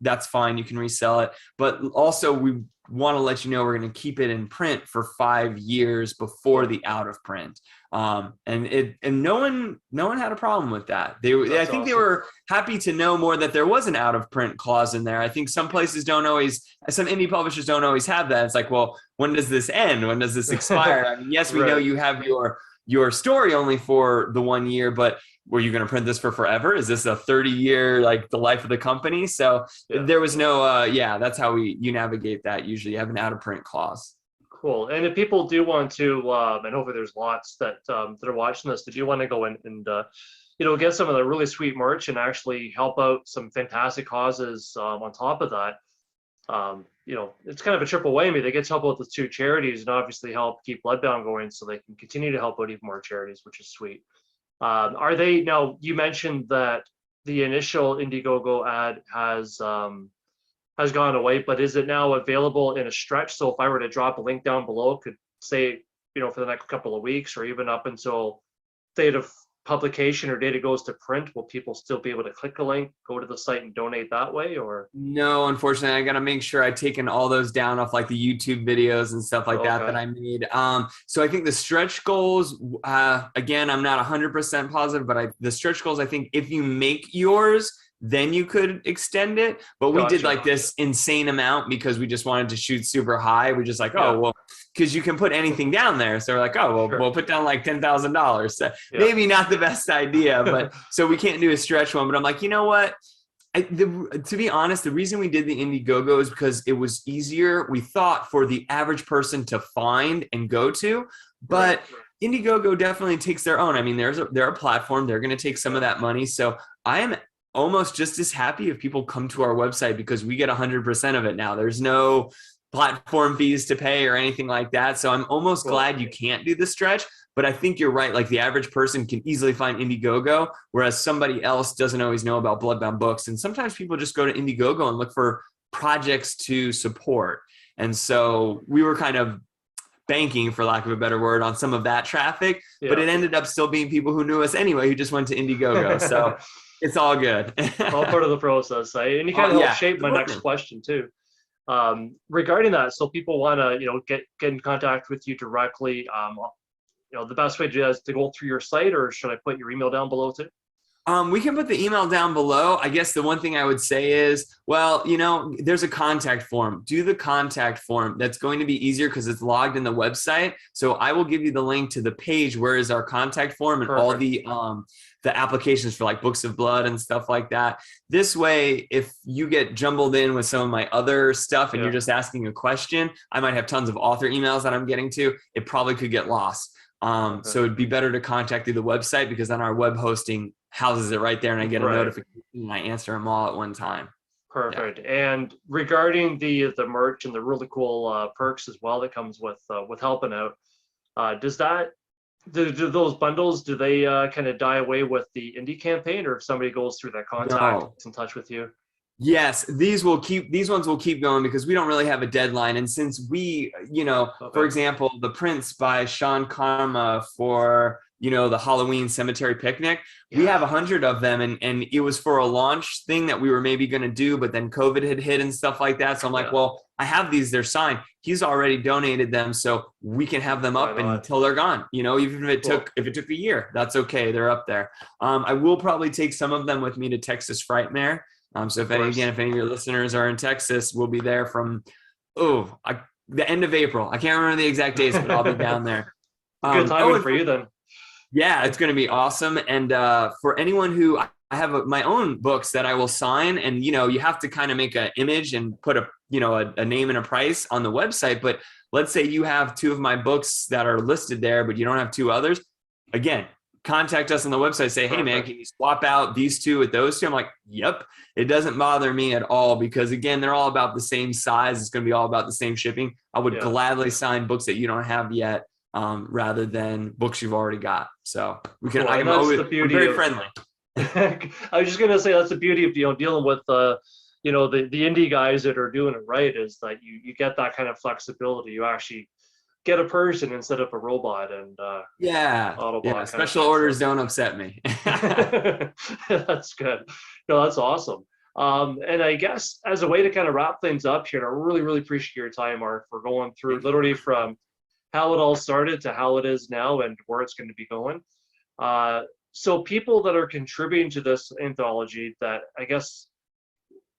that's fine. You can resell it. But also we want to let you know we're going to keep it in print for 5 years before the out of print. And no one had a problem with that. I think they were happy to know more that there was an out of print clause in there. I think some places don't always, some indie publishers don't always have that. It's like, well, when does this end? When does this expire? I mean, yes, we know you have your story only for the 1 year, but were you going to print this for forever? Is this a 30-year, like the life of the company? So there was no, that's how you navigate that. Usually you have an out of print clause. Cool. And if people do want to, and hopefully there's lots that are watching this, that do want to go in and get some of the really sweet merch and actually help out some fantastic causes on top of that. It's kind of a triple whammy. They get to help out the two charities and obviously help keep Bloodbound going so they can continue to help out even more charities, which is sweet. Are they now? You mentioned that the initial Indiegogo ad has gone away, but is it now available in a stretch? So if I were to drop a link down below, could say, for the next couple of weeks or even up until date of publication or date it goes to print, will people still be able to click a link, go to the site and donate that way? Or no, unfortunately, I got to make sure I've taken all those down off like the YouTube videos and stuff like that I made. So I think the stretch goals, again, I'm not 100% positive, but the stretch goals, I think if you make yours, then you could extend it. But we did like this insane amount because we just wanted to shoot super high. We just like, oh, well, because you can put anything down there. So we're like, oh, well, Sure. we'll put down like $10,000. So Yeah. maybe not the best idea, but so we can't do a stretch one. But I'm like, you know what? To be honest, the reason we did the Indiegogo is because it was easier, we thought, for the average person to find and go to. But Indiegogo definitely takes their own. I mean, they're a platform. They're going to take some of that money. So I am almost just as happy if people come to our website because we get 100% of it now. There's no platform fees to pay or anything like that. So I'm almost glad you can't do the stretch. But I think you're right. Like the average person can easily find Indiegogo, whereas somebody else doesn't always know about Bloodbound Books. And sometimes people just go to Indiegogo and look for projects to support. And so we were kind of banking, for lack of a better word, on some of that traffic, but it ended up still being people who knew us anyway, who just went to Indiegogo. So it's all good. All part of the process. And you kind of helped shape my next question too. Regarding that, so people want to, get in contact with you directly. The best way to do that is to go through your site, or should I put your email down below too? We can put the email down below. I guess the one thing I would say is, well, there's a contact form. Do the contact form. That's going to be easier because it's logged in the website. So I will give you the link to the page where is our contact form and all the applications for like Books of Blood and stuff like that. This way, if you get jumbled in with some of my other stuff and you're just asking a question, I might have tons of author emails that I'm getting to. It probably could get lost. So it'd be better to contact through the website because then our web hosting houses it right there and I get a notification and I answer them all at one time. Perfect. Yeah. And regarding the merch and the really cool perks as well that comes with helping out, do those bundles, do they kind of die away with the indie campaign, or if somebody goes through that contact, gets in touch with you? Yes, these ones will keep going because we don't really have a deadline. And since we, for example, the prints by Sean Karma for, the Halloween cemetery picnic, we have 100 of them. And it was for a launch thing that we were maybe going to do, but then COVID had hit and stuff like that. So I'm like, well, I have these, they're signed. He's already donated them. So we can have them up until they're gone, even if it took a year, that's okay. They're up there. I will probably take some of them with me to Texas Frightmare. So if any of your listeners are in Texas, we'll be there from the end of April. I can't remember the exact dates, but I'll be down there. Good timing for you then. Yeah, it's going to be awesome. And for anyone who, I have my own books that I will sign, and you have to kind of make an image and put a name and a price on the website. But let's say you have 2 of my books that are listed there, but you don't have 2 others. Again, contact us on the website, say, hey man, can you swap out these 2 with those 2? I'm like, yep. It doesn't bother me at all because again, they're all about the same size. It's going to be all about the same shipping. I would gladly sign books that you don't have yet, rather than books you've already got. So we can, I'm very friendly. I was just going to say, that's the beauty of, dealing with, the indie guys that are doing it right, is that you get that kind of flexibility. You actually get a person instead of a robot, and Autobot special orders don't upset me. That's good. No, that's awesome. And I guess as a way to kind of wrap things up here, I really appreciate your time, Marc, for going through literally from how it all started to how it is now and where it's going to be going. So people that are contributing to this anthology, that I guess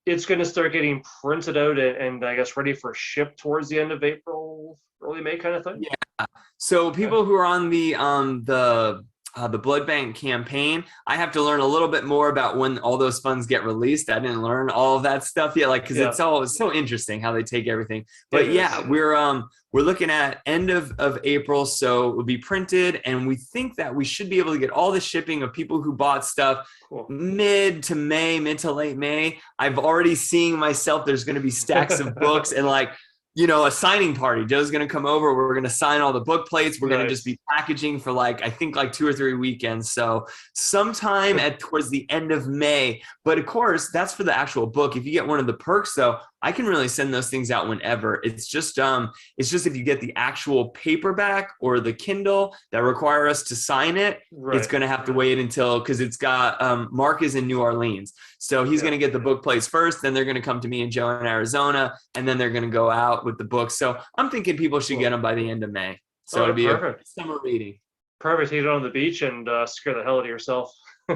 it's going to start getting printed out and I guess ready for ship towards the end of April, early May kind of thing. Yeah. So people who are on the blood bank campaign, I have to learn a little bit more about when all those funds get released. I didn't learn all of that stuff yet, because it's so interesting how they take everything. But we're looking at end of April, so it will be printed, and we think that we should be able to get all the shipping of people who bought stuff mid to late May. I've already seen myself. There's going to be stacks of books and a signing party. Joe's going to come over. We're going to sign all the book plates. We're going to just be packaging for I think 2 or 3 weekends. So sometime towards the end of May. But of course, that's for the actual book. If you get one of the perks though, I can really send those things out whenever. It's just if you get the actual paperback or the Kindle that require us to sign it, it's going to have to wait until, because it's got, Mark is in New Orleans. So he's going to get the book plates first, then they're going to come to me and Joe in Arizona, and then they're going to go out with the book. So I'm thinking people should get them by the end of May. So it'll be a summer reading. Perfect. Take it on the beach and scare the hell out of yourself.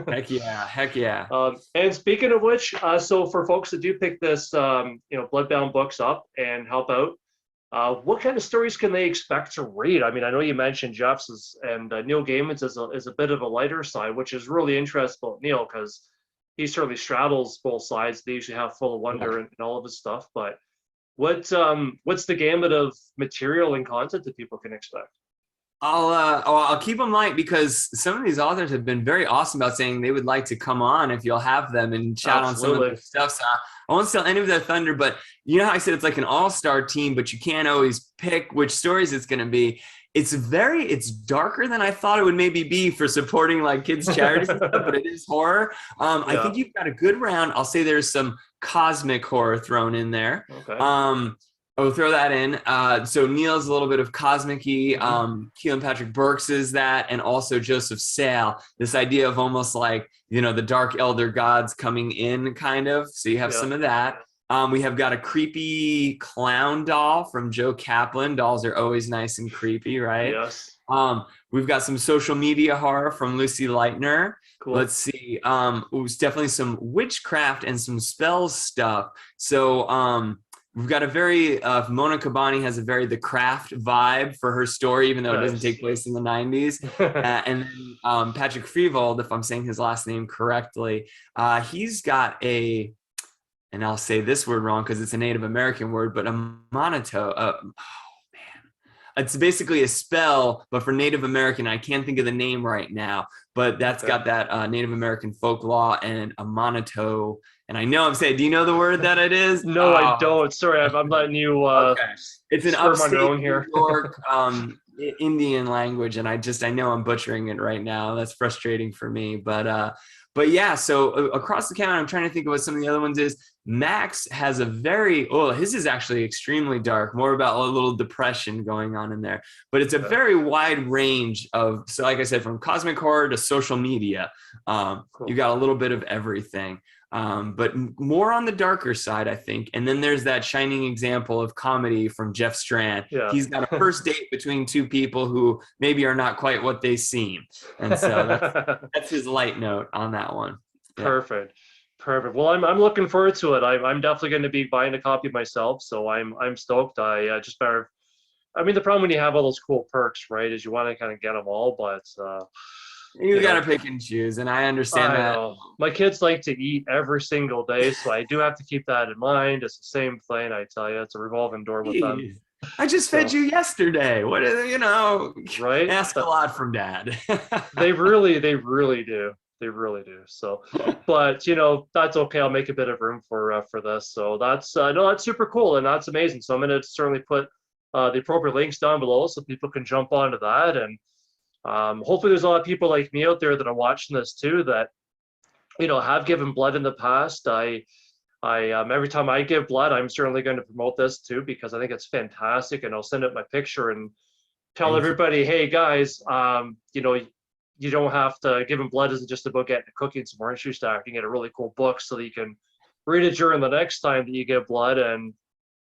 Heck yeah. And speaking of which, so for folks that do pick this, Bloodbound books up and help out, What kind of stories can they expect to read? I mean, I know you mentioned Jeff's and Neil Gaiman's is a bit of a lighter side, which is really interesting about Neil because he certainly straddles both sides. They usually have Full of Wonder and all of his stuff. But what's the gamut of material and content that people can expect? I'll keep them light because some of these authors have been very awesome about saying they would like to come on if you'll have them and chat on some of their stuff. So I won't steal any of their thunder, but you know how I said it's like an all-star team, but you can't always pick which stories it's going to be. It's darker than I thought it would maybe be for supporting like kids charities and stuff, but it is horror. I think you've got a good round. I'll say there's some cosmic horror thrown in there. Okay. I'll throw that in. So Neil's a little bit of cosmic-y. Keelan Patrick Burks is that, and also Joseph Sale. This idea of almost like, you know, the dark elder gods coming in, kind of. So you have some of that. We have got a creepy clown doll from Joe Kaplan. Dolls are always nice and creepy, right? Yes. We've got some social media horror from Lucy Lightner. Cool. Let's see. It was definitely some witchcraft and some spells stuff. So we've got a very Mona Kabani has a very The Craft vibe for her story, even though it doesn't take place in the 90s. And then Patrick Freevold, if I'm saying his last name correctly, he's got a, and I'll say this word wrong because it's a Native American word, but a monotone. It's basically a spell, but for Native American. I can't think of the name right now, but that's got that Native American folklore and a monotone. And I know I'm saying, do you know the word that it is? No, I don't. Sorry, I'm letting you. Okay. It's an upstate New here. York Indian language, and I know I'm butchering it right now. That's frustrating for me, but yeah. So across the count, I'm trying to think of what some of the other ones is. Max has a his is actually extremely dark, more about a little depression going on in there, but it's a very wide range of, so like I said, from cosmic horror to social media. You got a little bit of everything. But more on the darker side, I think. And then there's that shining example of comedy from Jeff Strand. He's got a first date between two people who maybe are not quite what they seem. And so that's his light note on that one. Perfect. Well, I'm looking forward to it. I'm definitely going to be buying a copy myself. So I'm stoked. I mean, the problem when you have all those cool perks, right, is you want to kind of get them all, but you got to pick and choose, and I understand that. Know. My kids like to eat every single day, so I do have to keep that in mind. It's the same thing, I tell you. It's a revolving door with them. I just fed you yesterday. What is it, right? Ask a lot from Dad. They really do. They really do. So, but that's okay. I'll make a bit of room for this. So that's that's super cool and that's amazing. So I'm going to certainly put the appropriate links down below so people can jump onto that. And hopefully there's a lot of people like me out there that are watching this too that have given blood in the past. I every time I give blood, I'm certainly going to promote this too because I think it's fantastic, and I'll send out my picture and tell everybody, hey guys, you don't have to. Giving blood isn't just about getting a cookie and some orange juice stack. You can get a really cool book so that you can read it during the next time that you give blood, and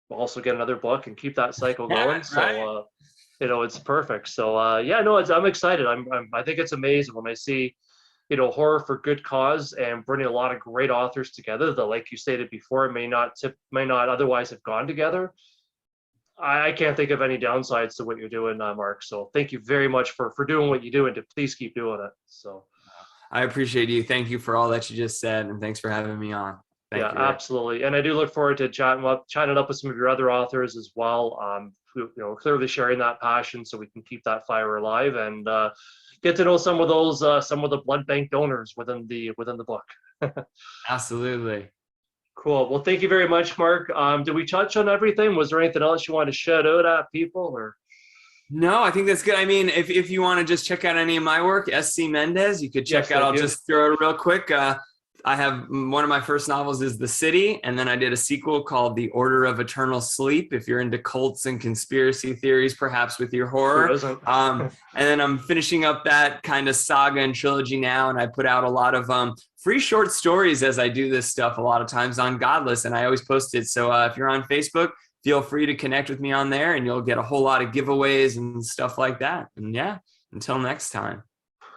also get another book and keep that cycle going. So it's perfect. So I'm excited. I think it's amazing when I see horror for good cause and bringing a lot of great authors together that, like you stated before, may not otherwise have gone together. I can't think of any downsides to what you're doing, Mark. So thank you very much for doing what you do, and to please keep doing it. So I appreciate you. Thank you for all that you just said, and thanks for having me on. Thank you, absolutely. And I do look forward to chatting up with some of your other authors as well. Clearly sharing that passion so we can keep that fire alive and get to know some of the blood bank donors within the book. Absolutely. Cool. Well, thank you very much, Mark. Did we touch on everything? Was there anything else you want to shout out at people, or? No, I think that's good. I mean, if you want to just check out any of my work, SC Mendez, you could check out. I'll just throw it real quick. I have one of my first novels is The City, and then I did a sequel called The Order of Eternal Sleep. If you're into cults and conspiracy theories, perhaps with your horror. And then I'm finishing up that kind of saga and trilogy now, and I put out a lot of free short stories as I do this stuff a lot of times on Godless, and I always post it. So if you're on Facebook, feel free to connect with me on there, and you'll get a whole lot of giveaways and stuff like that. And yeah, until next time.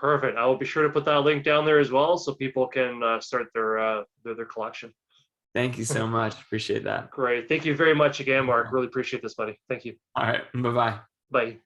Perfect. I will be sure to put that link down there as well so people can start their collection. Thank you so much. Appreciate that. Great. Thank you very much again, Mark. Really appreciate this, buddy. Thank you. All right. Bye-bye. Bye.